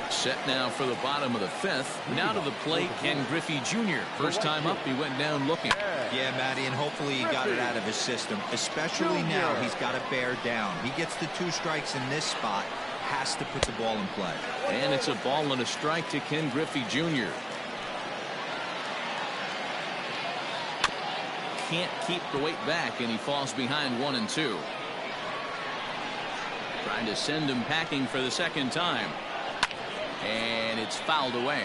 set now for the bottom of the 5th. Now to the plate, Ken Griffey Jr. First time up, he went down looking. Yeah, Matty, and hopefully he got it out of his system. Especially now, he's got to bear down. He gets the 2 strikes in this spot. Has to put the ball in play. And it's a ball and a strike to Ken Griffey Jr. Can't keep the weight back, and he falls behind 1-2. Trying to send him packing for the second time. And it's fouled away.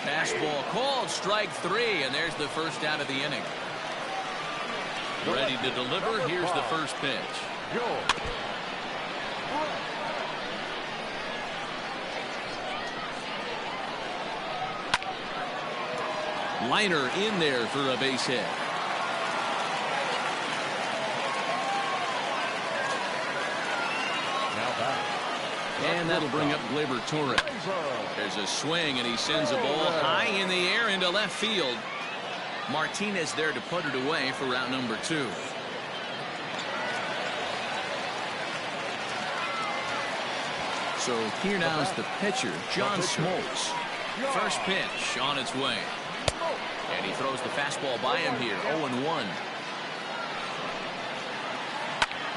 Fastball called, strike 3, and there's the first out of the inning. Ready to deliver. Here's the first pitch. Go. Liner in there for a base hit. And that'll bring up Gleyber Torres. There's a swing, and he sends a ball high in the air into left field. Martinez there to put it away for out number 2. So here now is the pitcher, John Smoltz. First pitch on its way. And he throws the fastball by him here, 0-1.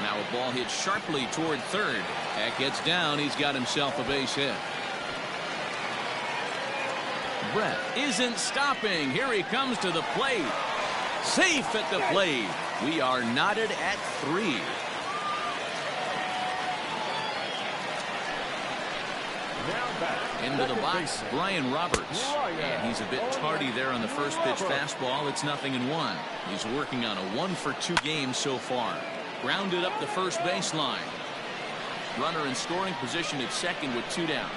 Now a ball hit sharply toward third. That gets down. He's got himself a base hit. Brett isn't stopping. Here he comes to the plate. Safe at the plate. We are knotted at 3. Into the box, Brian Roberts. And he's a bit tardy there on the first pitch fastball. It's 0-1. He's working on a 1-for-2 game so far. Grounded up the first baseline. Runner in scoring position at second with 2 down.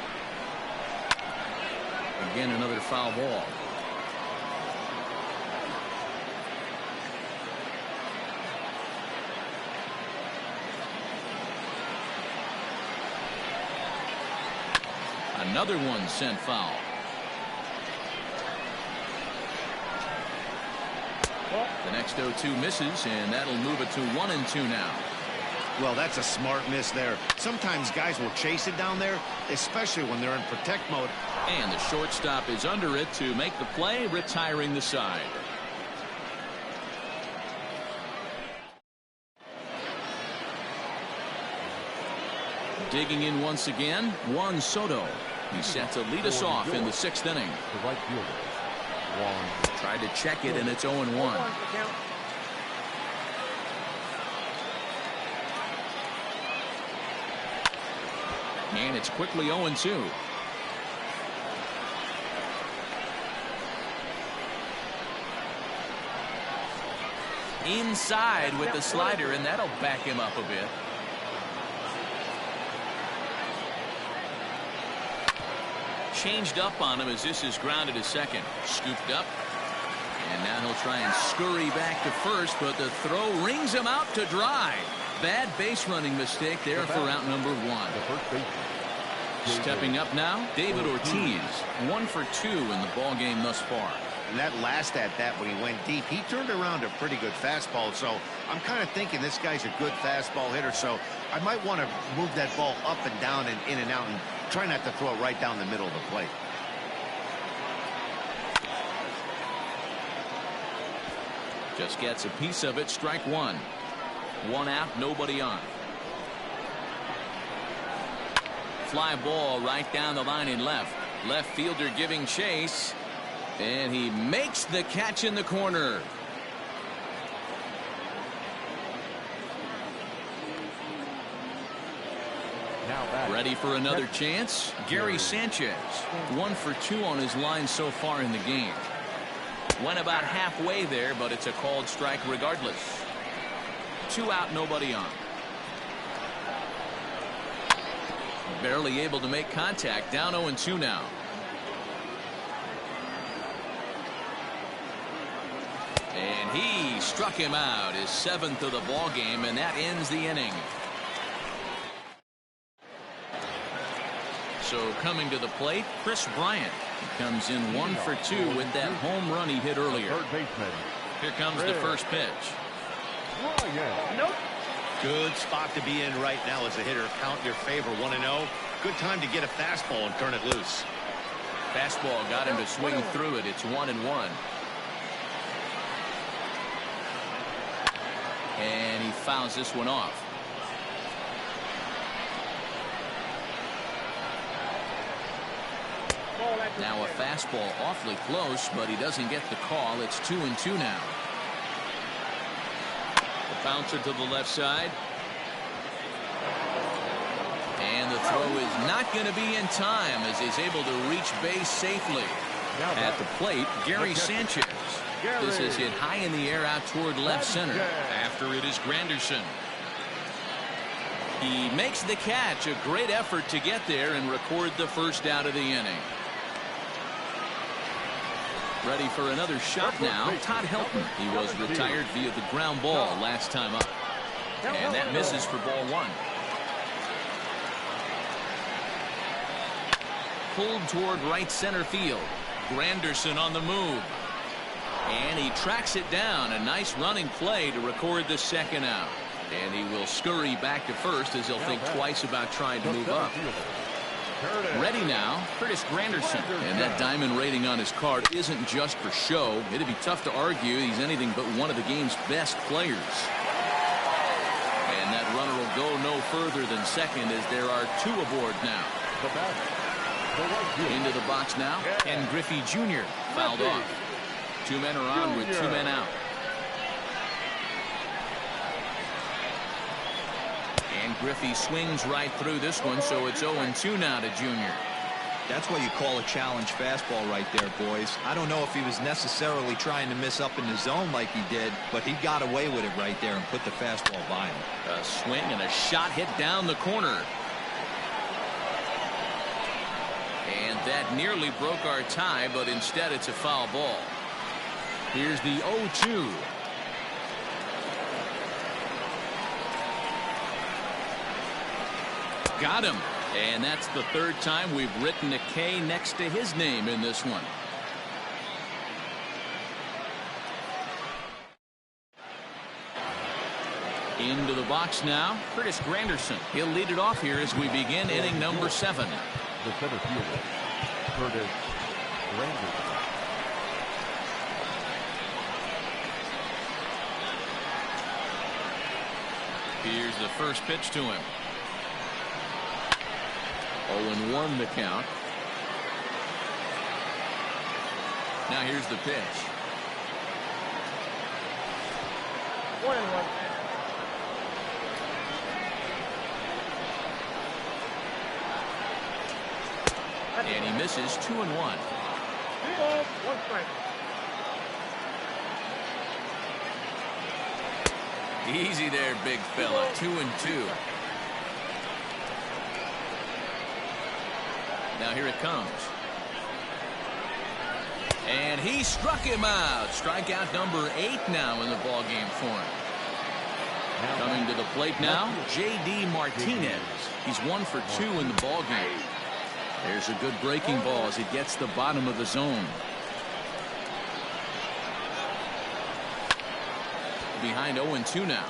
Again, another foul ball. Another one sent foul. The next 0-2 misses, and that'll move it to 1-2 now. Well, that's a smart miss there. Sometimes guys will chase it down there, especially when they're in protect mode. And the shortstop is under it to make the play, retiring the side. Digging in once again, Juan Soto. He's set to lead us off in the 6th inning. The right fielder. Tried to check it, and it's 0-1. And it's quickly 0-2. Inside with the slider, and that'll back him up a bit. Changed up on him as this is grounded to second. Scooped up. And now he'll try and scurry back to first, but the throw rings him out to dry. Bad base running mistake there for out number 1. Stepping up now, David Ortiz. 1 for 2 in the ball game thus far. And that last at that, when he went deep, he turned around a pretty good fastball. So I'm kind of thinking this guy's a good fastball hitter. So I might want to move that ball up and down and in and out and try not to throw it right down the middle of the plate. Just gets a piece of it. Strike 1. 1 out, nobody on. Fly ball right down the line in left. Left fielder giving chase. And he makes the catch in the corner. Ready for another chance? Gary Sanchez. 1 for 2 on his line so far in the game. Went about halfway there, but it's a called strike regardless. 2 out, nobody on. Barely able to make contact. Down 0-2 now. And he struck him out, his 7th of the ball game, and that ends the inning. So coming to the plate, Chris Bryant. He comes in 1 for 2 with that home run he hit earlier. Here comes the first pitch. Nope. Good spot to be in right now as a hitter. Count in your favor, 1-0. Good time to get a fastball and turn it loose. Fastball got him to swing through it. It's 1-1. And he fouls this one off. Now a fastball awfully close, but he doesn't get the call. It's 2-2 now. The bouncer to the left side. And the throw is not going to be in time as he's able to reach base safely. At the plate, Gary Sanchez. This is hit high in the air out toward left center. After it is Granderson. He makes the catch. A great effort to get there and record the first out of the inning. Ready for another shot now. Todd Helton. He was retired via the ground ball last time up. And that misses for ball one. Pulled toward right center field. Granderson on the move. And he tracks it down. A nice running play to record the second out. And he will scurry back to first as he'll think twice about trying to move up. Ready now, Curtis Granderson. And that diamond rating on his card isn't just for show. It'd be tough to argue he's anything but one of the game's best players. And that runner will go no further than second as there are two aboard now. Into the box now, and Griffey Jr. fouled off. Two men are on with two men out. And Griffey swings right through this one, so it's 0-2 now to Jr. That's what you call a challenge fastball right there, boys. I don't know if he was necessarily trying to miss up in the zone like he did, but he got away with it right there and put the fastball by him. A swing and a shot hit down the corner. And that nearly broke our tie, but instead it's a foul ball. Here's the 0-2. Got him. And that's the third time we've written a K next to his name in this one. Into the box now, Curtis Granderson. He'll lead it off here as we begin inning number 7. The center fielder, Curtis Granderson. Here's the first pitch to him. 0-1 the count. Now here's the pitch. 1-1. And he misses 2-1. 3 balls, 1 strike. Easy there, big fella. 2-2. Now here it comes. And he struck him out. Strikeout number 8 now in the ballgame for him. Coming to the plate now, J.D. Martinez. He's 1 for 2 in the ballgame. There's a good breaking ball as he gets the bottom of the zone. Behind 0-2 now.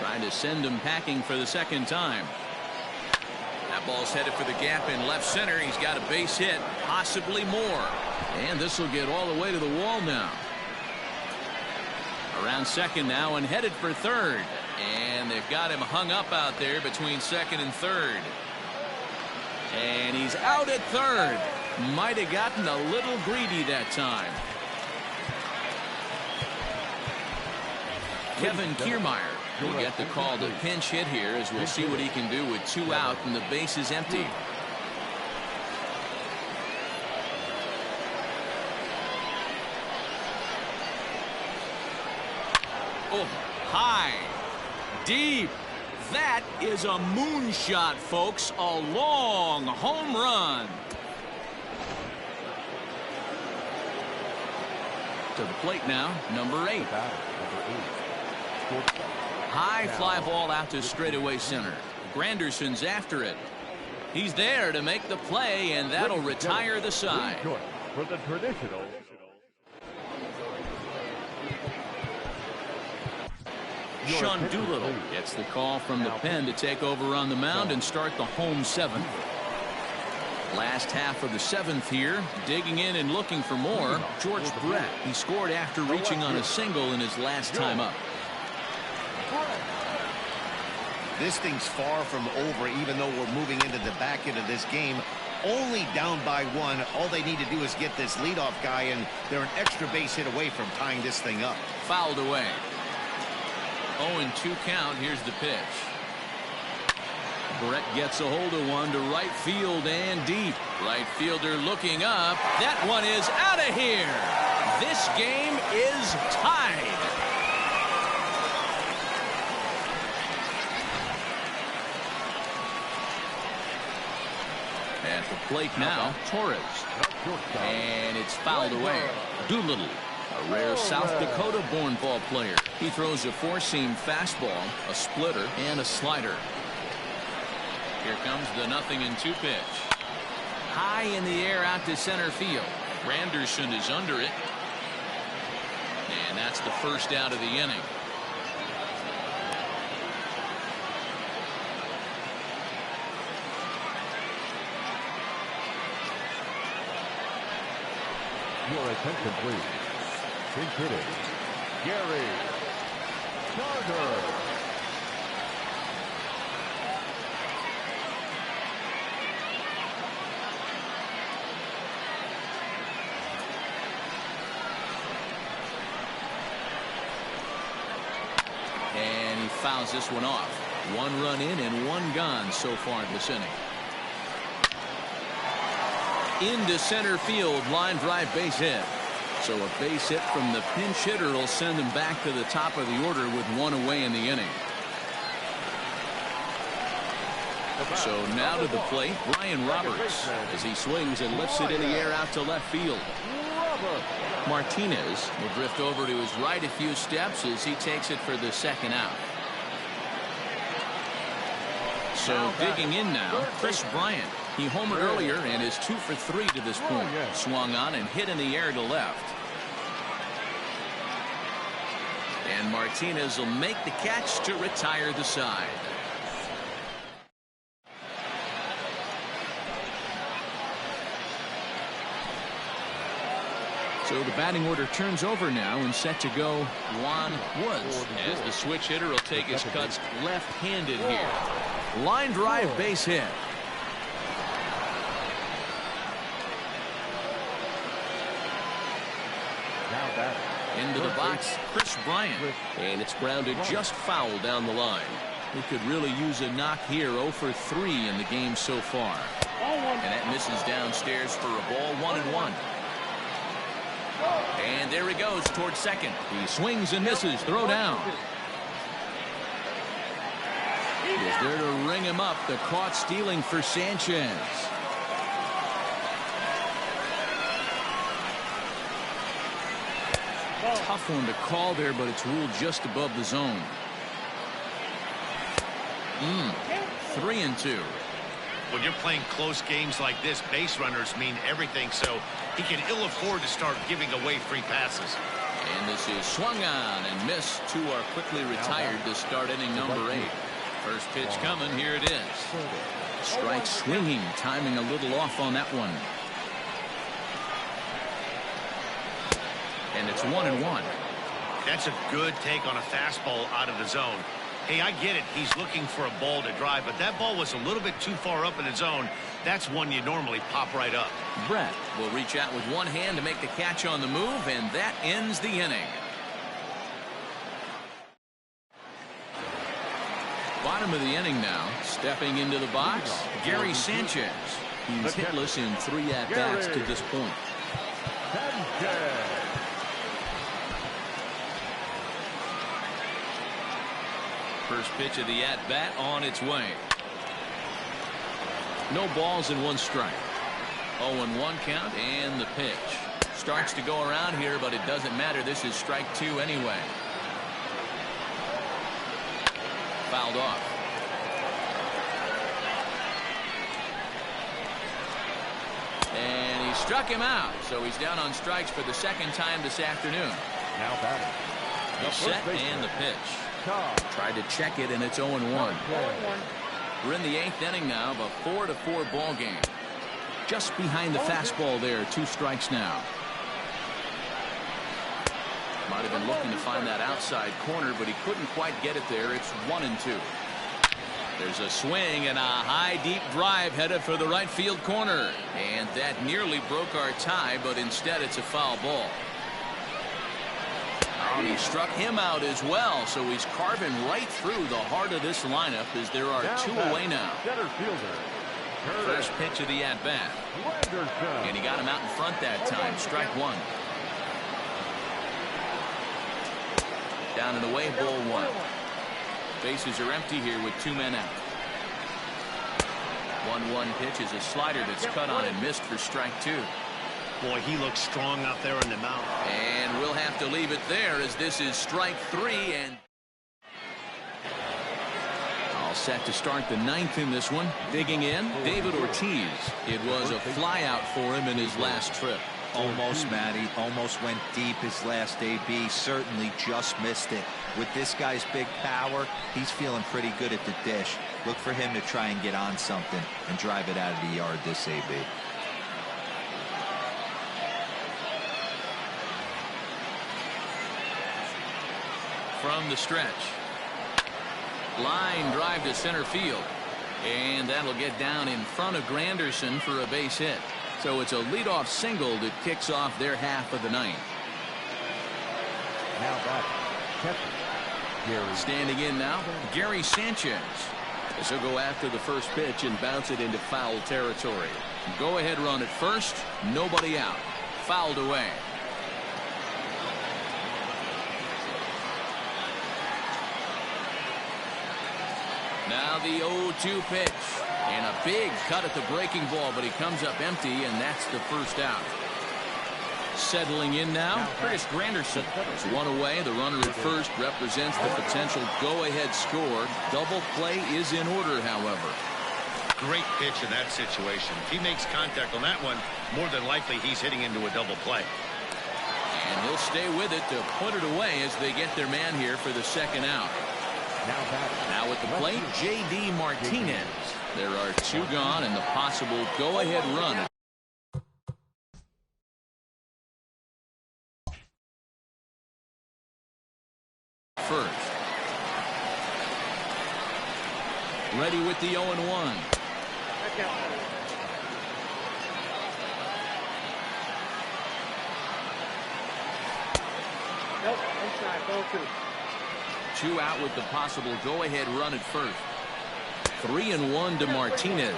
Trying to send him packing for the second time. That ball's headed for the gap in left center. He's got a base hit, possibly more. And this will get all the way to the wall now. Around second now and headed for third. And they've got him hung up out there between second and third. And he's out at third. Might have gotten a little greedy that time. Kevin Kiermaier will get the call to pinch hit here as we'll see what he can do with 2 out and the base is empty. Oh, high, deep. That is a moonshot, folks. A long home run. To the plate now, number 8. High fly ball out to straightaway center. Granderson's after it. He's there to make the play, and that'll retire the side. For the traditional. Sean Doolittle gets the call from the pen to take over on the mound and start the home 7th. Last half of the 7th here, digging in and looking for more. George Brett. He scored after reaching on a single in his last time up. This thing's far from over, even though we're moving into the back end of this game. Only down by 1. All they need to do is get this leadoff guy, and they're an extra base hit away from tying this thing up. Fouled away. 0-2 count. Here's the pitch. Brett gets a hold of one to right field and deep. Right fielder looking up. That one is out of here. This game is tied. At the plate now, Torres. And it's fouled away. Doolittle, a rare South Dakota-born ball player. He throws a four-seam fastball, a splitter, and a slider. Here comes the 0-2 pitch. High in the air out to center field. Granderson is under it. And that's the first out of the inning. Your attention, please. Pinch hitting, Gary Carter. And he fouls this one off. 1 run in and 1 gone so far in this inning. Into center field, line drive base hit. So a base hit from the pinch hitter will send him back to the top of the order with 1 away in the inning. So now to the plate, Brian Roberts, as he swings and lifts it in the air out to left field. Martinez will drift over to his right a few steps as he takes it for the second out. So digging in now, Chris Bryant. He homered earlier and is 2 for 3 to this point. Swung on and hit in the air to left. And Martinez will make the catch to retire the side. So the batting order turns over now and set to go Juan Woods, as the switch hitter will take his cuts left-handed here. Line drive base hit. Into the box, Chris Bryant. And it's grounded just foul down the line. He could really use a knock here. 0 for 3 in the game so far. And that misses downstairs for a ball, 1-1. And there he goes towards second. He swings and misses. Throw down. He's there to ring him up. The caught stealing for Sanchez. Tough one to call there, but it's ruled just above the zone. 3-2. When you're playing close games like this, base runners mean everything, so he can ill afford to start giving away free passes. And this is swung on and missed. 2 are quickly retired to start inning number 8. First pitch coming. Here it is. Strike swinging, timing a little off on that one. And it's 1-1. That's a good take on a fastball out of the zone. Hey, I get it. He's looking for a ball to drive, but that ball was a little bit too far up in the zone. That's one you normally pop right up. Brett will reach out with one hand to make the catch on the move, and that ends the inning. Bottom of the inning now. Stepping into the box, Gary Sanchez. He's hitless in 3 at-bats to this point. First pitch of the at-bat on its way. No balls and 1 strike. 0-1 count and the pitch. Starts to go around here, but it doesn't matter. This is strike 2 anyway. Fouled off. And he struck him out, so he's down on strikes for the 2nd time this afternoon. Now batting. He's set and the pitch. Tried to check it, and it's 0-1. We're in the 8th inning now of a 4-4 ball game. Just behind the fastball there. 2 strikes now. Might have been looking to find that outside corner, but he couldn't quite get it there. It's 1-2. There's a swing and a high deep drive headed for the right field corner. And that nearly broke our tie, but instead it's a foul ball. And he struck him out as well, so he's carving right through the heart of this lineup as there are two away now. Center fielder. First pitch of the at-bat. And he got him out in front that time. Strike one. Down and away, ball one. Bases are empty here with two men out. 1-1 pitch is a slider that's cut on and missed for strike two. Boy, he looks strong out there on the mound. And we'll have to leave it there as this is strike three. And all set to start the ninth in this one. Digging in, David Ortiz. It was a flyout for him in his last trip. Almost, Matty. Almost went deep his last AB. Certainly just missed it. With this guy's big power, he's feeling pretty good at the dish. Look for him to try and get on something and drive it out of the yard this AB. From the stretch. Line drive to center field. And that'll get down in front of Granderson for a base hit. So it's a leadoff single that kicks off their half of the ninth. Now back. Gary. Standing in now, Gary Sanchez. This will go after the first pitch and bounce it into foul territory. Go ahead run at first. Nobody out. Fouled away. Now the 0-2 pitch. And a big cut at the breaking ball, but he comes up empty, and that's the first out. Settling in now, Curtis Granderson. It's one away. The runner at first represents the potential go-ahead score. Double play is in order, however. Great pitch in that situation. If he makes contact on that one, more than likely he's hitting into a double play. And he'll stay with it to put it away as they get their man here for the second out. Now at the plate, J.D. Martinez. There are two gone and the possible go-ahead run. First. Ready with the 0-1. Nope, inside, 0-2. Two out with the possible go-ahead run at first. 3-1 to Martinez.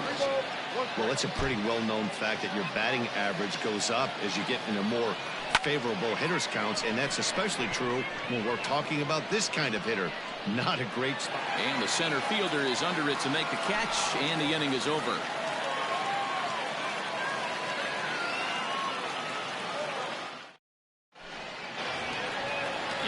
Well, it's a pretty well-known fact that your batting average goes up as you get into more favorable hitters counts, and that's especially true when we're talking about this kind of hitter. Not a great spot. And the center fielder is under it to make the catch, and the inning is over.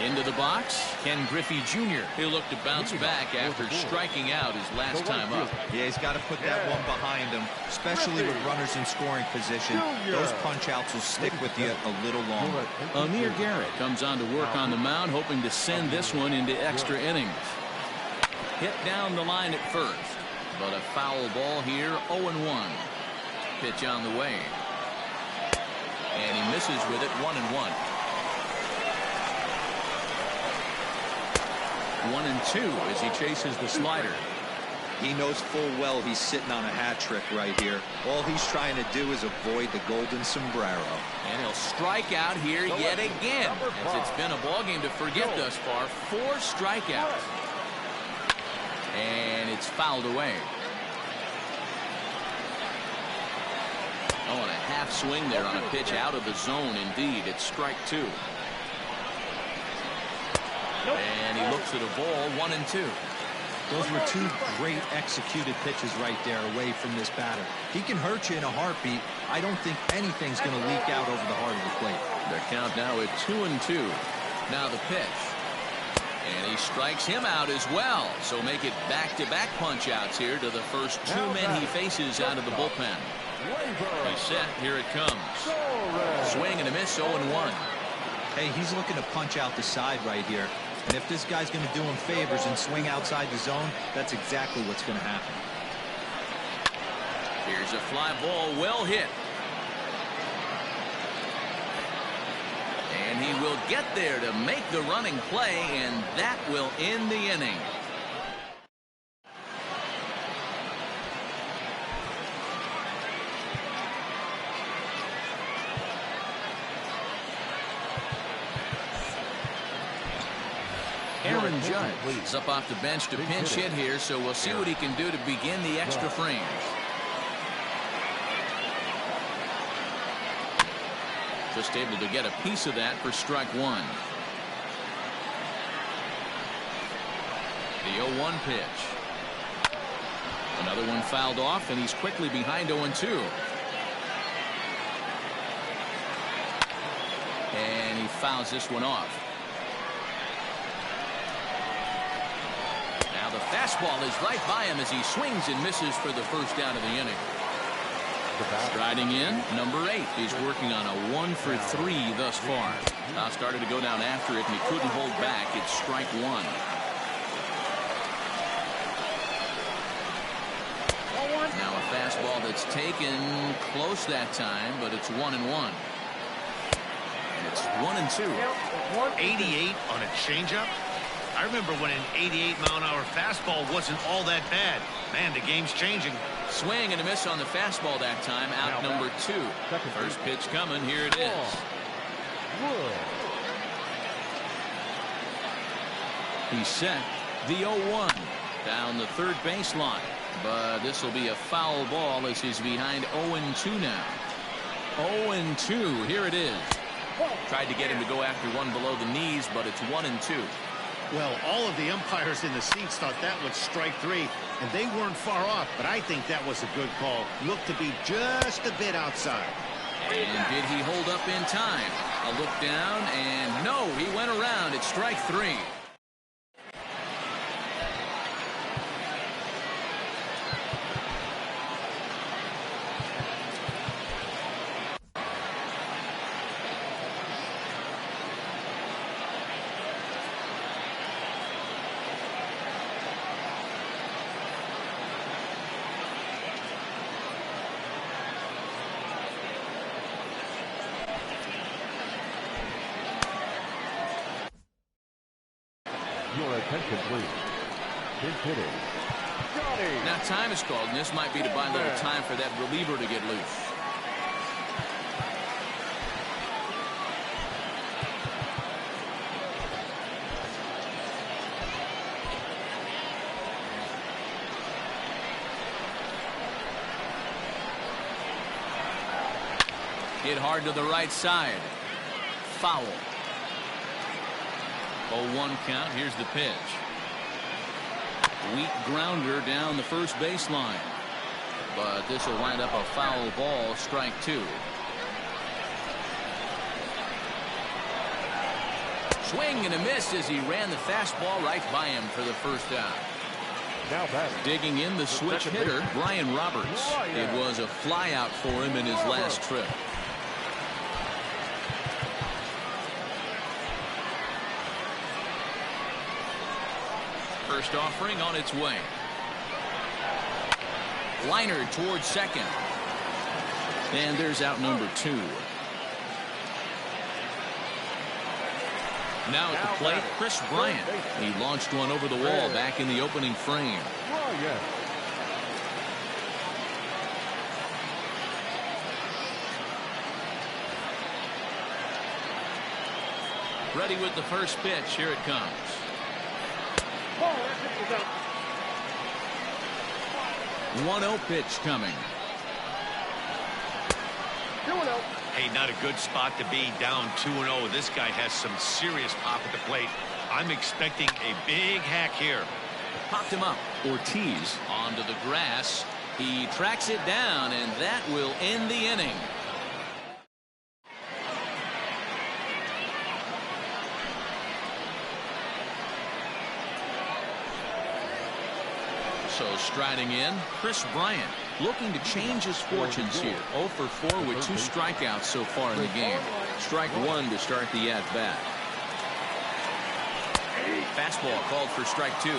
Into the box, Ken Griffey Jr. He'll look to bounce back after striking out his last time up. Yeah, he's got to put that one behind him, especially with runners in scoring position. Those punch-outs will stick with you a little longer. Amir Garrett comes on to work on the mound, hoping to send this one into extra innings. Hit down the line at first, but a foul ball here, 0-1. Pitch on the way. And he misses with it, 1-1. 1-2 as he chases the slider. He knows full well he's sitting on a hat trick right here. All he's trying to do is avoid the golden sombrero. And he'll strike out here yet again, as it's been a ball game to forget thus far. 4 strikeouts. And it's fouled away. Oh, and a half swing there on a pitch out of the zone. Indeed, it's strike 2. And he looks at a ball, 1-2. Those were two great executed pitches right there away from this batter. He can hurt you in a heartbeat. I don't think anything's going to leak out over the heart of the plate. Their count now at 2-2. Now the pitch. And he strikes him out as well. So make it back-to-back punch-outs here to the first 2 men he faces out of the bullpen. He's set. Here it comes. Swing and a miss, 0-1. Hey, he's looking to punch out the side right here. And if this guy's going to do him favors and swing outside the zone, that's exactly what's going to happen. Here's a fly ball, well hit. And he will get there to make the running play, and that will end the inning. Judge is up off the bench to pinch hit here, so we'll see what he can do to begin the extra frames. Just able to get a piece of that for strike one. The 0-1 pitch. Another one fouled off, and he's quickly behind 0-2. And he fouls this one off. Now the fastball is right by him as he swings and misses for the first out of the inning. Striding in, number 8. He's working on a 1 for 3 thus far. Now started to go down after it, and he couldn't hold back. It's strike one. Now a fastball that's taken close that time, but it's 1-1. And it's 1-2. 88 on a changeup. I remember when an 88-mile-an-hour fastball wasn't all that bad. Man, the game's changing. Swing and a miss on the fastball that time. Out number 2. First pitch coming. Here it is. He's set. The 0-1 down the third baseline. But this will be a foul ball as he's behind 0-2 now. 0-2. Here it is. Tried to get him to go after one below the knees, but it's 1-2. Well, all of the umpires in the seats thought that was strike 3, and they weren't far off, but I think that was a good call. Looked to be just a bit outside. And did he hold up in time? A look down, and no, he went around. It's strike 3. Your attention, please. Pinch hitting. Now time is called, and this might be to buy a little time for that reliever to get loose. Hit hard to the right side. Foul. 0-1 count. Here's the pitch. Weak grounder down the first baseline. But this will wind up a foul ball. Strike 2. Swing and a miss as he ran the fastball right by him for the first out. Now batting. Digging in the switch hitter, Brian Roberts. It was a flyout for him in his last trip. First offering on its way. Liner towards second. And there's out number 2. Now at the plate, Chris Bryant. He launched one over the wall back in the opening frame. Ready with the first pitch. Here it comes. 1-0 pitch coming. 2-0. Hey, not a good spot to be, down 2-0. This guy has some serious pop at the plate. I'm expecting a big hack here. Popped him up. Ortiz onto the grass. He tracks it down, and that will end the inning. So striding in, Chris Bryant, looking to change his fortunes here. 0 for 4 with 2 strikeouts so far in the game. Strike 1 to start the at-bat. Fastball called for strike 2.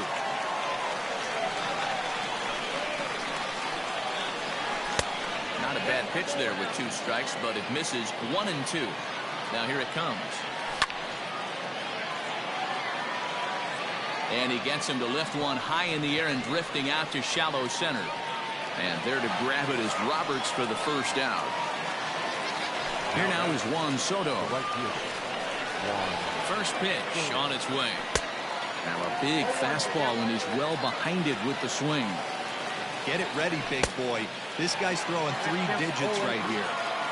Not a bad pitch there with 2 strikes, but it misses 1-2. Now here it comes. And he gets him to lift one high in the air and drifting out to shallow center. And there to grab it is Roberts for the first out. Here now is Juan Soto. First pitch on its way. Now a big fastball, and he's well behind it with the swing. Get it ready, big boy. This guy's throwing 3 digits right here.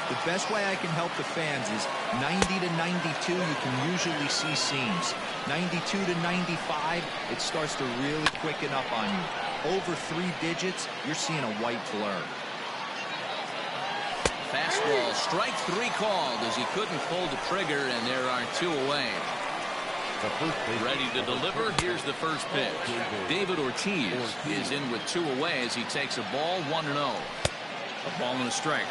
The best way I can help the fans is 90 to 92, you can usually see seams. 92 to 95, it starts to really quicken up on you. Over 3 digits, you're seeing a white blur. Fastball, strike 3 called as he couldn't pull the trigger, and there are 2 away. Ready to deliver. Here's the first pitch. David Ortiz is in with 2 away as he takes a ball, 1-0. A ball and a strike.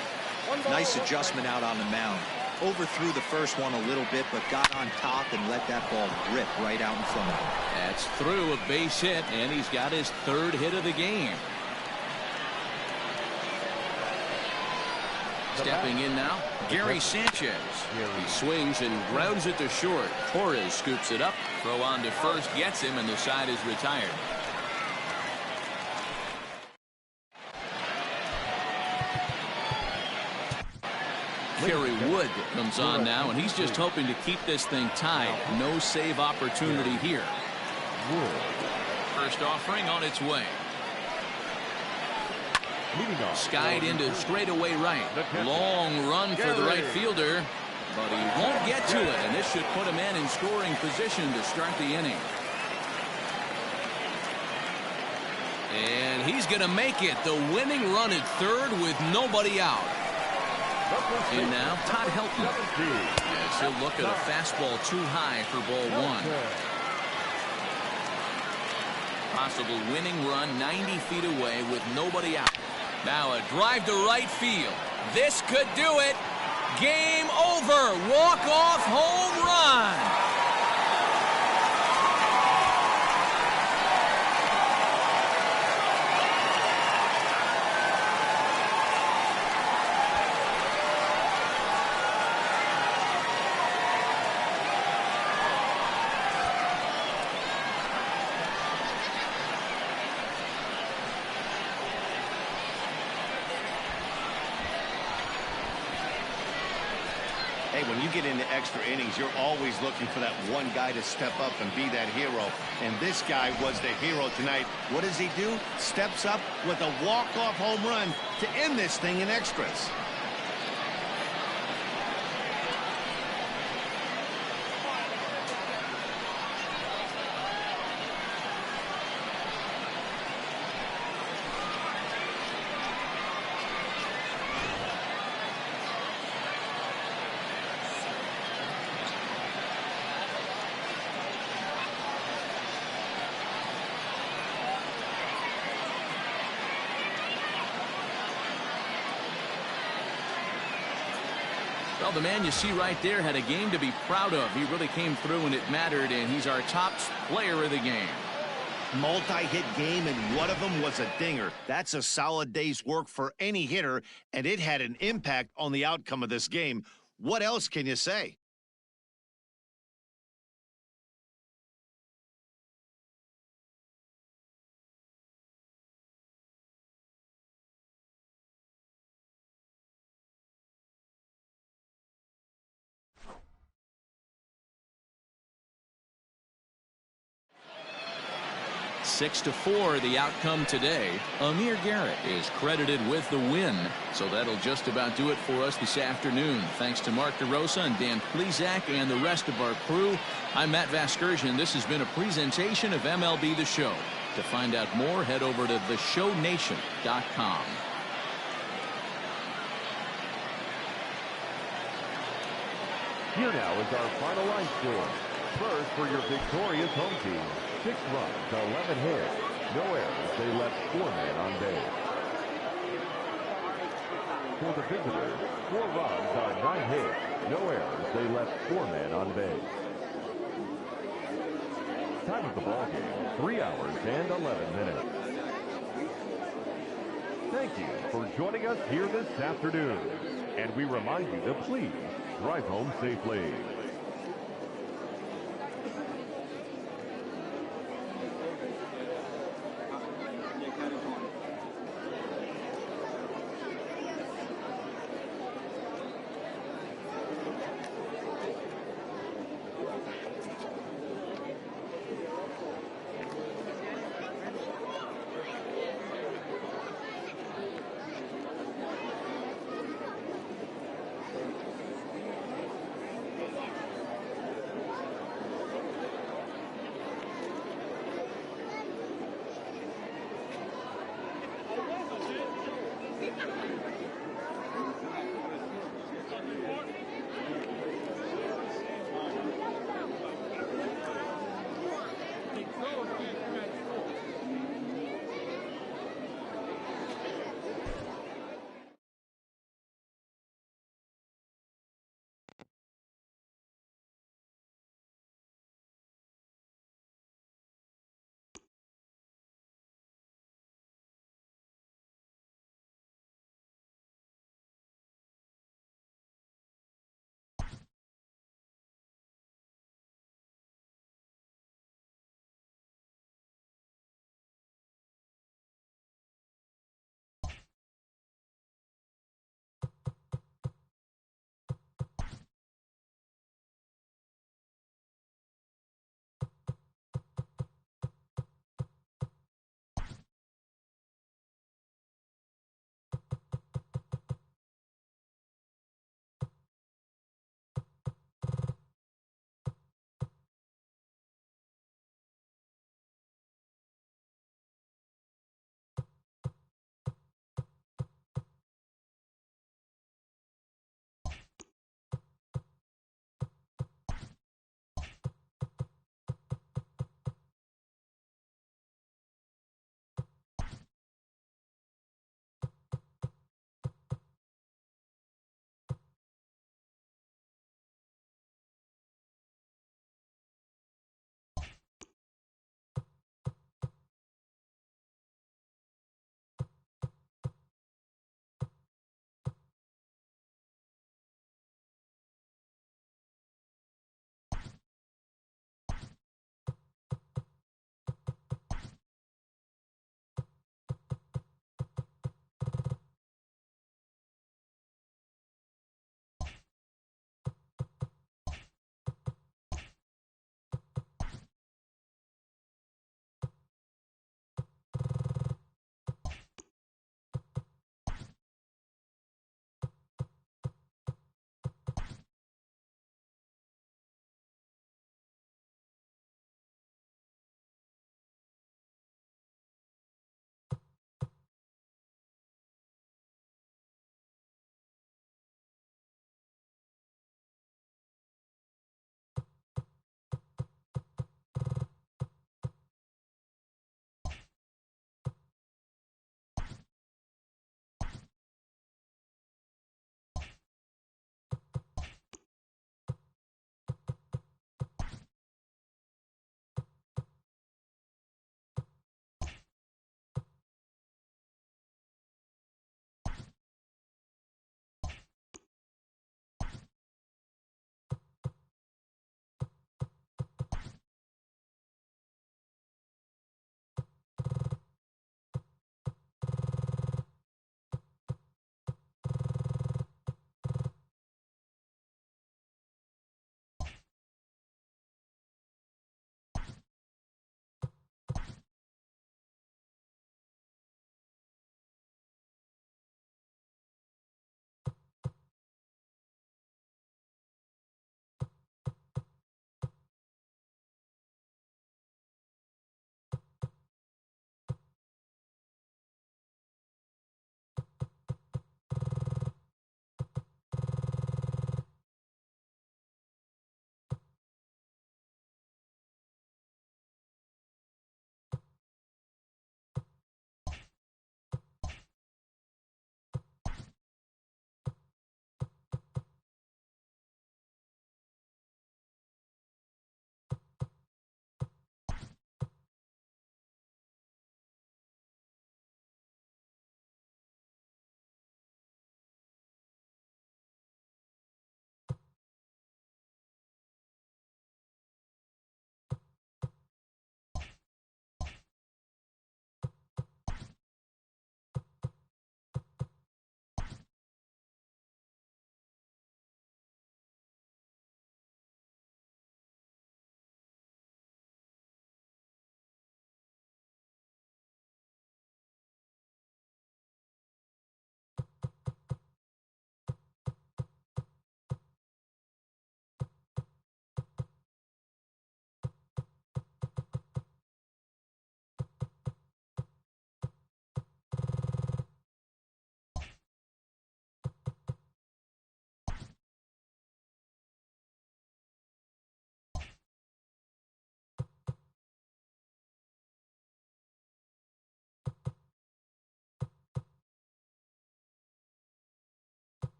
Nice adjustment out on the mound. Overthrew the first one a little bit, but got on top and let that ball rip right out in front of him. That's through a base hit, and he's got his 3rd hit of the game. Stepping in now, Gary Sanchez. He swings and grounds it to short. Torres scoops it up. Throw on to first, gets him, and the side is retired. Kerry Wood comes on now, and he's just hoping to keep this thing tied. No save opportunity here. First offering on its way. Skied into straightaway right. Long run for the right fielder, but he won't get to it, and this should put him in scoring position to start the inning. And he's going to make it. The winning run at third with nobody out. And now Todd Helton, as he'll look at a fastball too high for ball 1. Possible winning run 90 feet away with nobody out. Now a drive to right field. This could do it. Game over. Walk-off home run. When you get into extra innings, you're always looking for that one guy to step up and be that hero. And this guy was the hero tonight. What does he do? Steps up with a walk-off home run to end this thing in extras. Well, the man you see right there had a game to be proud of. He really came through and it mattered, and he's our top player of the game. Multi-hit game, and one of them was a dinger. That's a solid day's work for any hitter, and it had an impact on the outcome of this game. What else can you say? Six to 4, the outcome today. Amir Garrett is credited with the win. So that'll just about do it for us this afternoon. Thanks to Mark DeRosa and Dan Plezak and the rest of our crew. I'm Matt Vasgersian. This has been a presentation of MLB The Show. To find out more, head over to theshownation.com. Here now is our final line score. First, for your victorious home team, 6 runs, 11 hits, no errors. They left 4 men on base. For the visitors, 4 runs, 9 hits, no errors. They left 4 men on base. Time of the ball game, 3 hours and 11 minutes. Thank you for joining us here this afternoon. And we remind you to please drive home safely.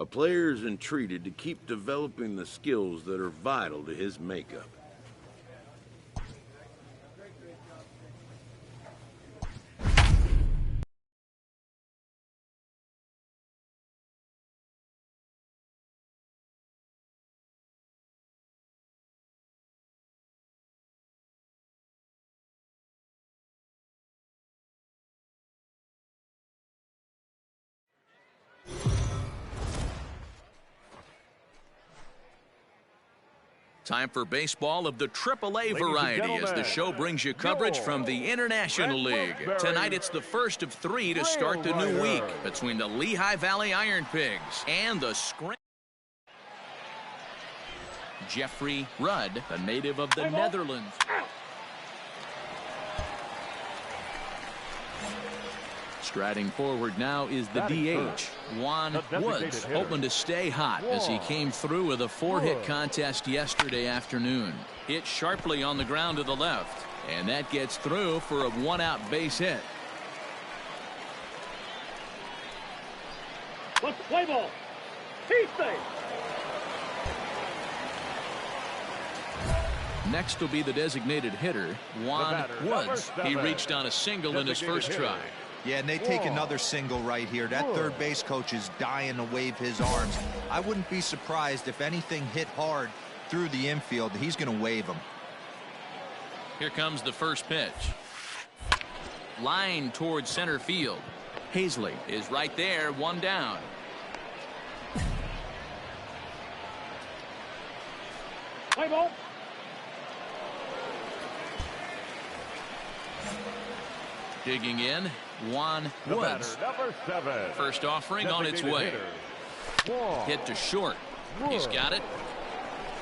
A player is entreated to keep developing the skills that are vital to his makeup. Time for baseball of the AAA variety as the show brings you coverage from the International League. Tonight it's the first of 3 to start the new week between the Lehigh Valley Iron Pigs and the Jeffrey Rudd, a native of the Netherlands. Striding forward now is the DH, Juan Woods, hoping to stay hot as he came through with a 4-hit contest yesterday afternoon. Hit sharply on the ground to the left, and that gets through for a 1-out base hit. Let's play ball. He's safe. Next will be the designated hitter, Juan Woods. He reached on a single in his first try. Yeah, and they take another single right here. That third base coach is dying to wave his arms. I wouldn't be surprised if anything hit hard through the infield. He's going to wave them. Here comes the first pitch. Line towards center field. Hazley is right there, 1 down. Play ball. Digging in, Juan Woods. Number 7. First offering on its way. Hit to short. He's got it.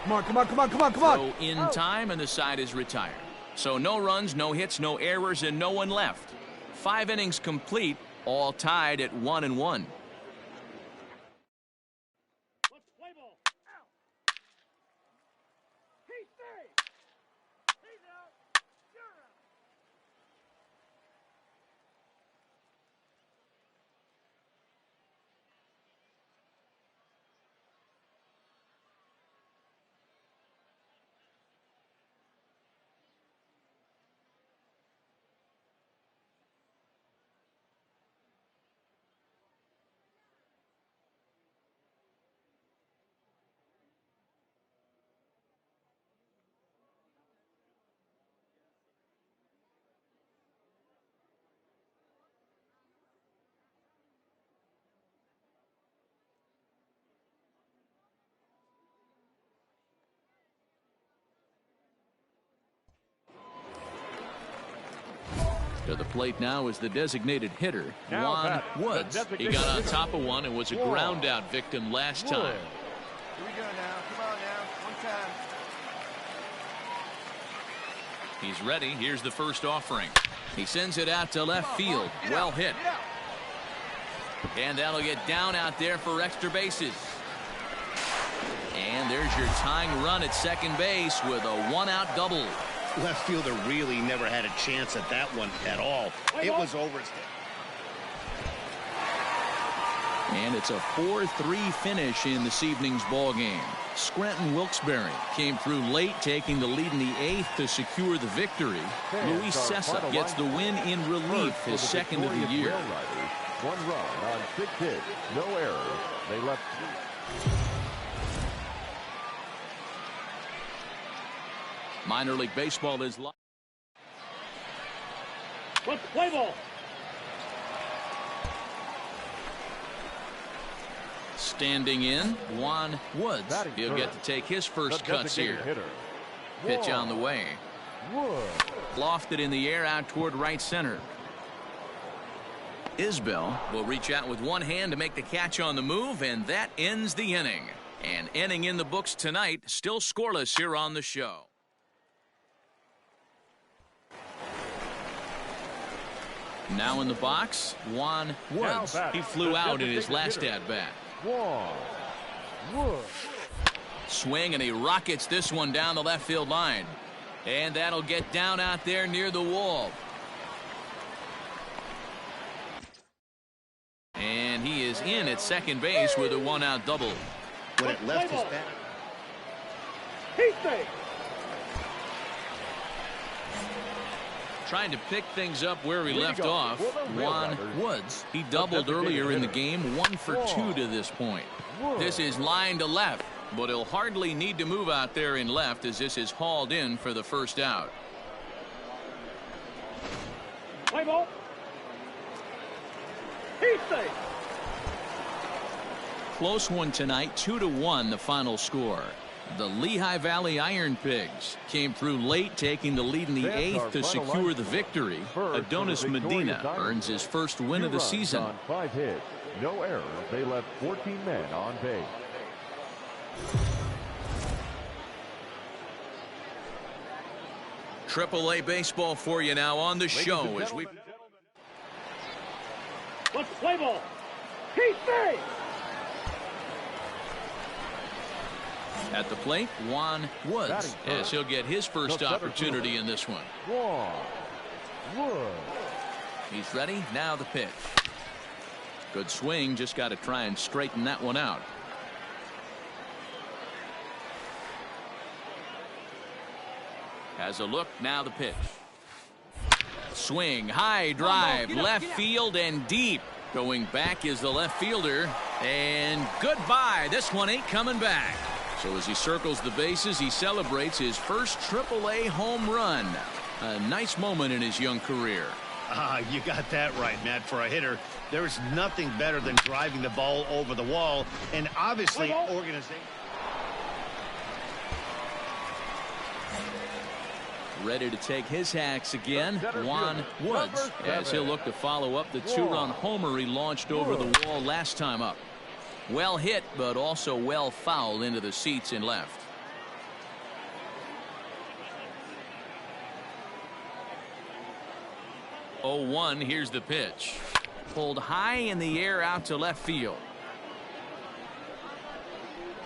Come on, come on, come on, come on, come on. Throw in time, and the side is retired. So no runs, no hits, no errors, and no one left. 5 innings complete, all tied at 1-1. Let's play ball. Out. He's safe. He's out. You're out. To the plate now is the designated hitter, Juan Woods. He got on top of one and was a ground out victim last time. Here we go now. Come on now. One time. He's ready. Here's the first offering. He sends it out to left field. Well hit. And that'll get down out there for extra bases. And there's your tying run at second base with a 1-out double. Left fielder really never had a chance at that one at all. It was over his head. And it's a 4-3 finish in this evening's ball game. Scranton Wilkes-Barre came through late, taking the lead in the 8th to secure the victory. Luis Sessa gets the win in relief, his second of the year. 1 run on 6 hits, no errors. They left 3. Minor League Baseball is live. Let's play ball. Standing in, Juan Woods. He'll get to take his first cuts here. Pitch on the way. Lofted in the air out toward right center. Isbell will reach out with one hand to make the catch on the move, and that ends the inning. An inning in the books tonight, still scoreless here on the show. Now in the box, Juan Woods. He flew out in his last at-bat. Swing, and he rockets this one down the left field line. And that'll get down out there near the wall. And he is in at second base with a one-out double. When it left his bat. Trying to pick things up where he left off. Juan Woods. He doubled earlier in the game, 1 for 2 to this point. This is line to left, but he'll hardly need to move out there in left as this is hauled in for the first out. Play ball. He's safe. Close one tonight, 2-1 the final score. The Lehigh Valley Iron Pigs came through late, taking the lead in the 8th to secure the victory. Adonis Medina earns his first win of the season. 5 hits, no errors. They left 14 men on base. AAA baseball for you now on the show as we. Let's play ball. He's safe. At the plate, Juan Woods, as he'll get his first opportunity in this one. He's ready. Now the pitch. Good swing. Just got to try and straighten that one out. Has a look. Now the pitch. Swing. High drive. Left field and deep. Going back is the left fielder. And goodbye. This one ain't coming back. So as he circles the bases, he celebrates his first AAA home run. A nice moment in his young career. You got that right, Matt. For a hitter, there's nothing better than driving the ball over the wall, and obviously organization. Ready to take his hacks again, Juan Woods, as he'll look to follow up the 2-run homer he launched over the wall last time up. Well hit, but also well fouled into the seats in left. Oh, 1, here's the pitch. Pulled high in the air out to left field.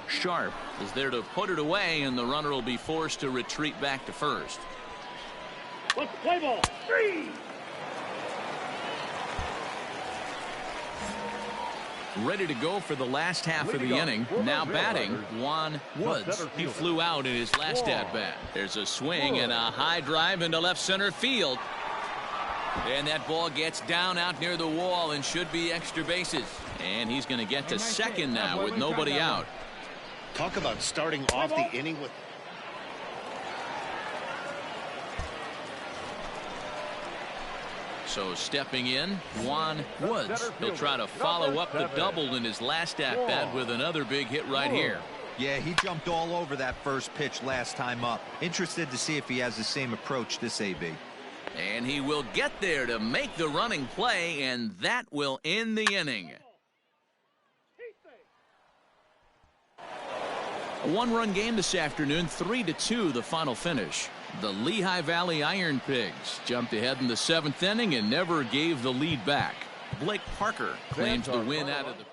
Sharp is there to put it away, and the runner will be forced to retreat back to first. Let's play ball. 3. Ready to go for the last half of the inning. Now batting, Juan Woods. He flew out in his last at-bat. There's a swing and a high drive into left center field. And that ball gets down out near the wall and should be extra bases. And he's going to get to second now with nobody out. Talk about starting off the inning with. So stepping in, Juan Woods. He'll try to follow up the double in his last at-bat with another big hit right here. Yeah, he jumped all over that first pitch last time up. Interested to see if he has the same approach this AB. And he will get there to make the running play, and that will end the inning. A one-run game this afternoon, 3-2 the final finish. The Lehigh Valley Iron Pigs jumped ahead in the 7th inning and never gave the lead back. Blake Parker claims the win out of the.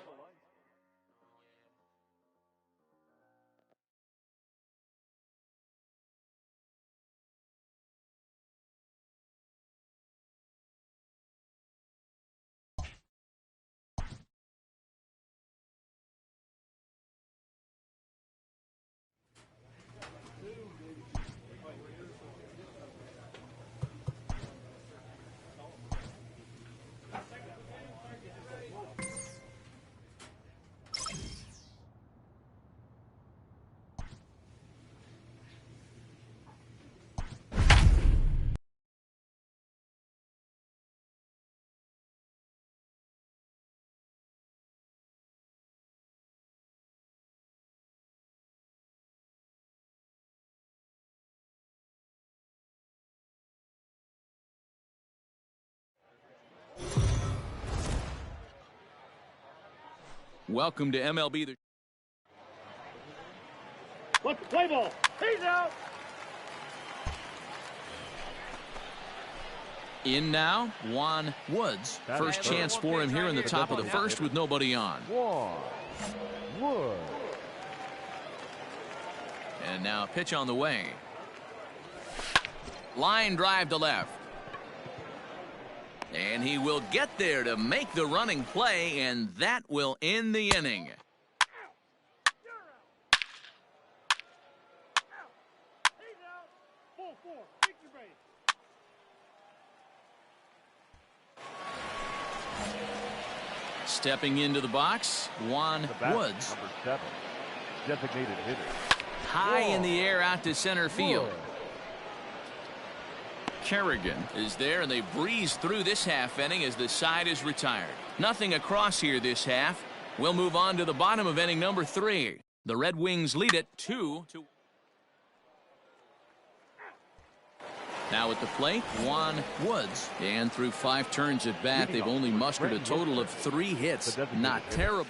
Welcome to MLB. Let's play ball. He's out. In now, Juan Woods. First chance for him here in the top of the first with nobody on. And now a pitch on the way. Line drive to left. And he will get there to make the running play, and that will end the inning. Stepping into the box, Juan Woods. Number 7, designated hitter. High in the air out to center field. Kerrigan is there, and they breeze through this half inning as the side is retired. Nothing across here this half. We'll move on to the bottom of inning number 3. The Red Wings lead it 2-2. Now at the plate, Juan Woods. And through 5 turns at bat, they've only mustered a total of 3 hits. Not terrible.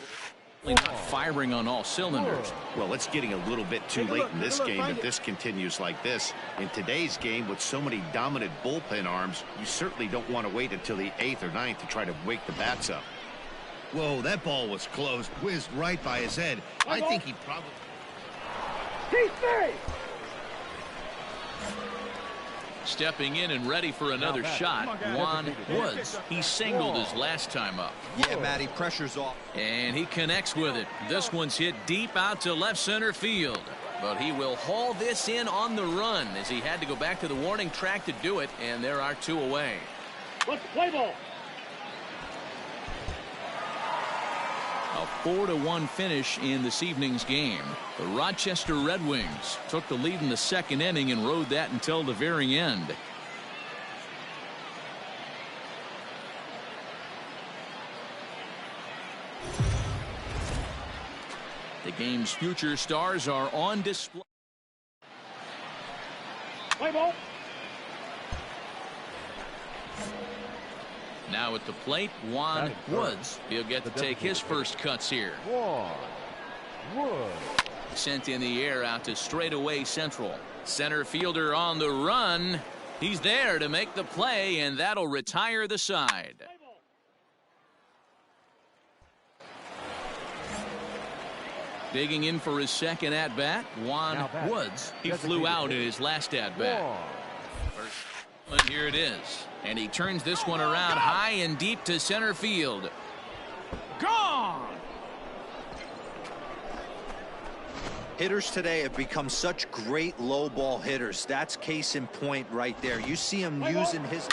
Not firing on all cylinders. Well, it's getting a little bit too late in this game if this continues like this. In today's game, with so many dominant bullpen arms, you certainly don't want to wait until the 8th or 9th to try to wake the bats up. Whoa, that ball was close. Whizzed right by his head. I think he probably... Stepping in and ready for another shot, Juan Woods. He singled his last time up. Yeah, Matty, pressure's off. And he connects with it. This one's hit deep out to left center field. But he will haul this in on the run as he had to go back to the warning track to do it, and there are 2 away. Let's play ball. A 4-1 finish in this evening's game. The Rochester Red Wings took the lead in the 2nd inning and rode that until the very end. The game's future stars are on display. Play ball. Now at the plate, Juan Woods. He'll get to take his first cuts here. Sent in the air out to straightaway central. Center fielder on the run. He's there to make the play, and that'll retire the side. Digging in for his 2nd at-bat, Juan Woods. He flew out in his last at-bat. And here it is. And he turns this one around high and deep to center field. Gone! Hitters today have become such great low ball hitters. That's case in point right there. You see him using his...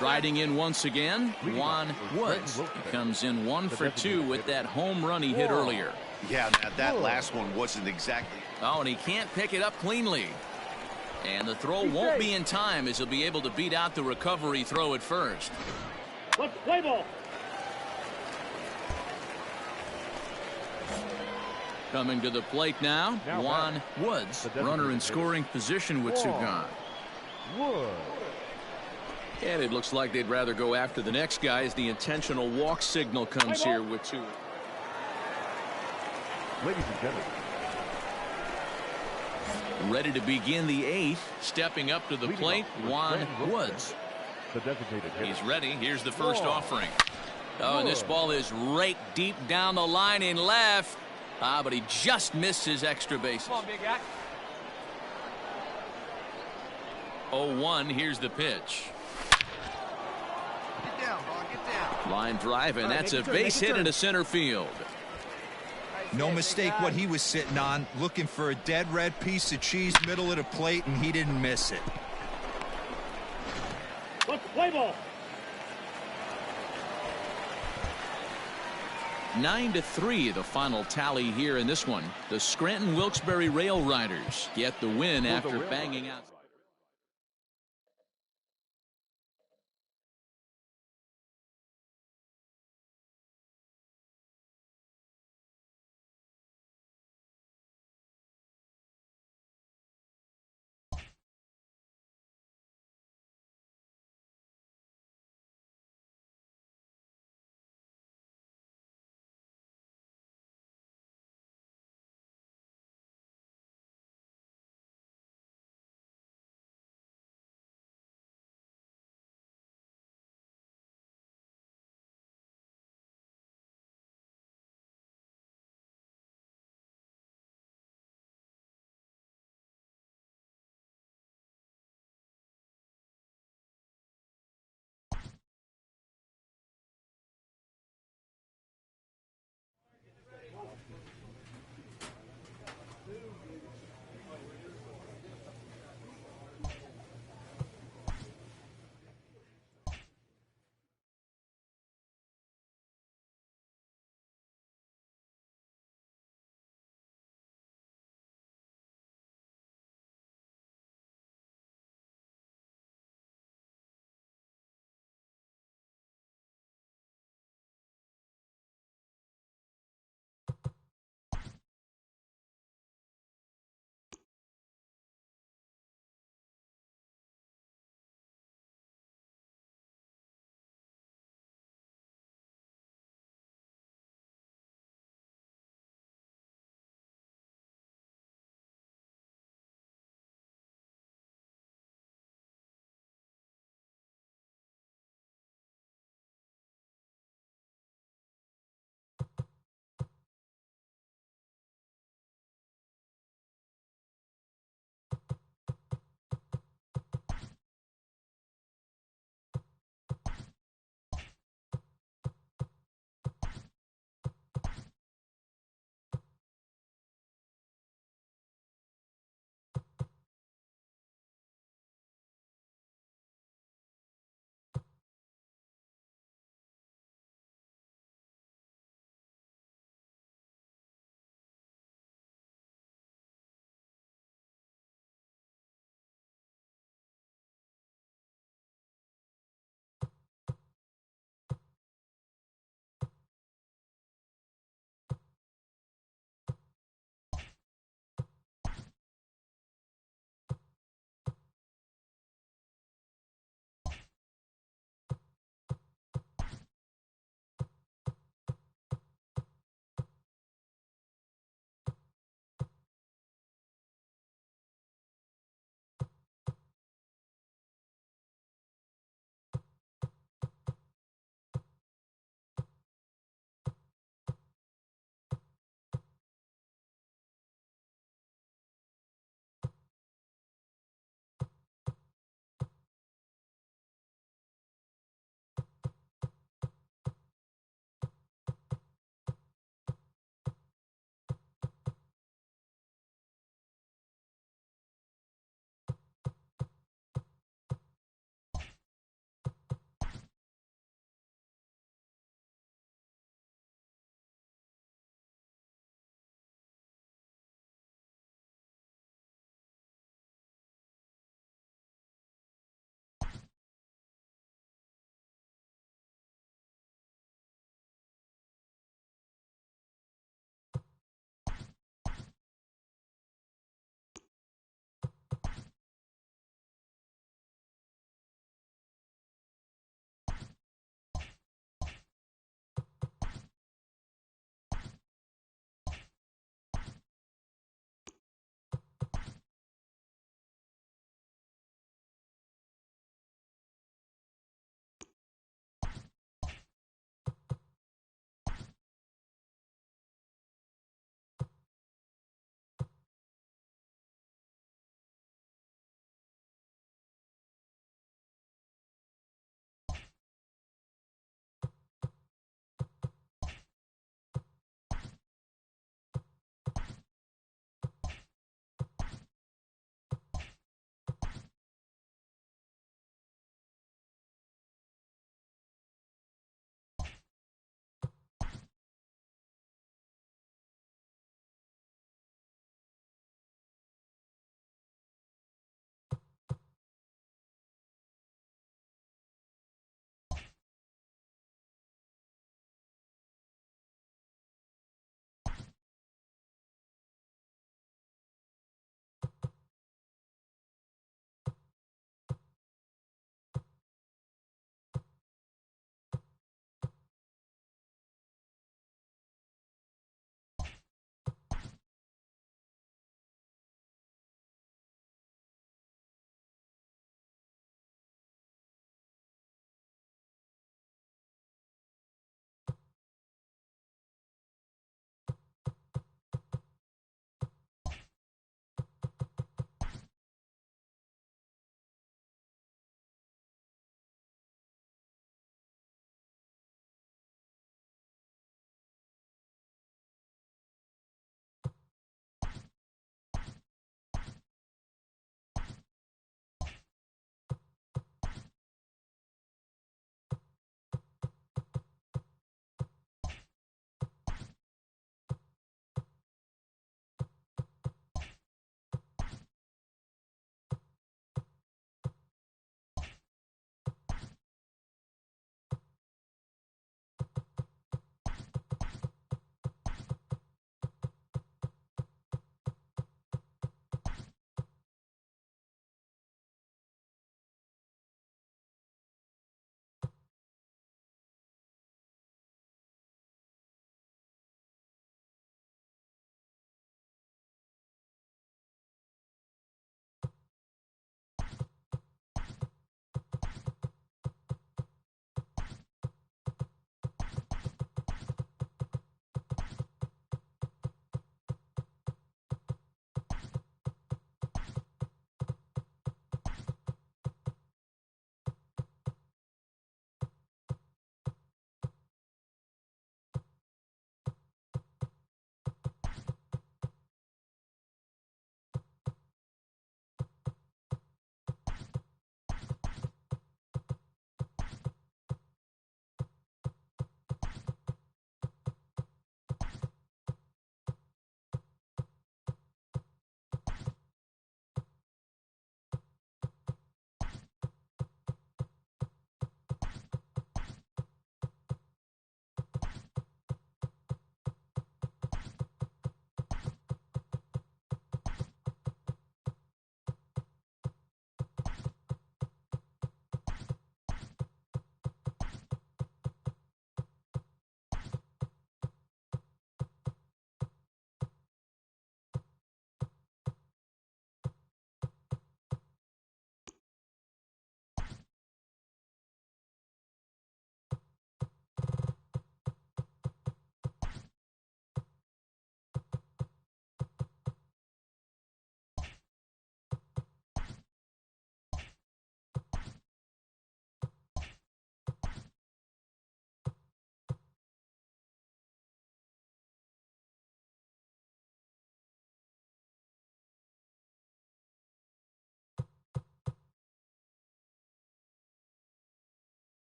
Riding in once again, Juan Woods. He comes in 1 for 2 with that home run he hit earlier. Yeah, that last one wasn't exactly... Oh, and he can't pick it up cleanly. And the throw won't be in time as he'll be able to beat out the recovery throw at first. Let's play ball. Coming to the plate now, Juan Woods. Runner in scoring position with 2 gone. And it looks like they'd rather go after the next guy as the intentional walk signal comes here with 2. Ladies and gentlemen. Ready to begin the 8th. Stepping up to the plate, Juan Woods. He's ready. Here's the first offering. Oh, and this ball is raked deep down the line in left. But he just missed his extra bases. Come on, big guy. 0-1. Here's the pitch. Get down, ball. Get down. Line drive, and that's a base hit into center field. No mistake what he was sitting on, looking for a dead red piece of cheese middle of the plate, and he didn't miss it. Let's play ball. 9-3 the final tally here in this one. The Scranton Wilkes-Barre Rail Riders get the win after banging out.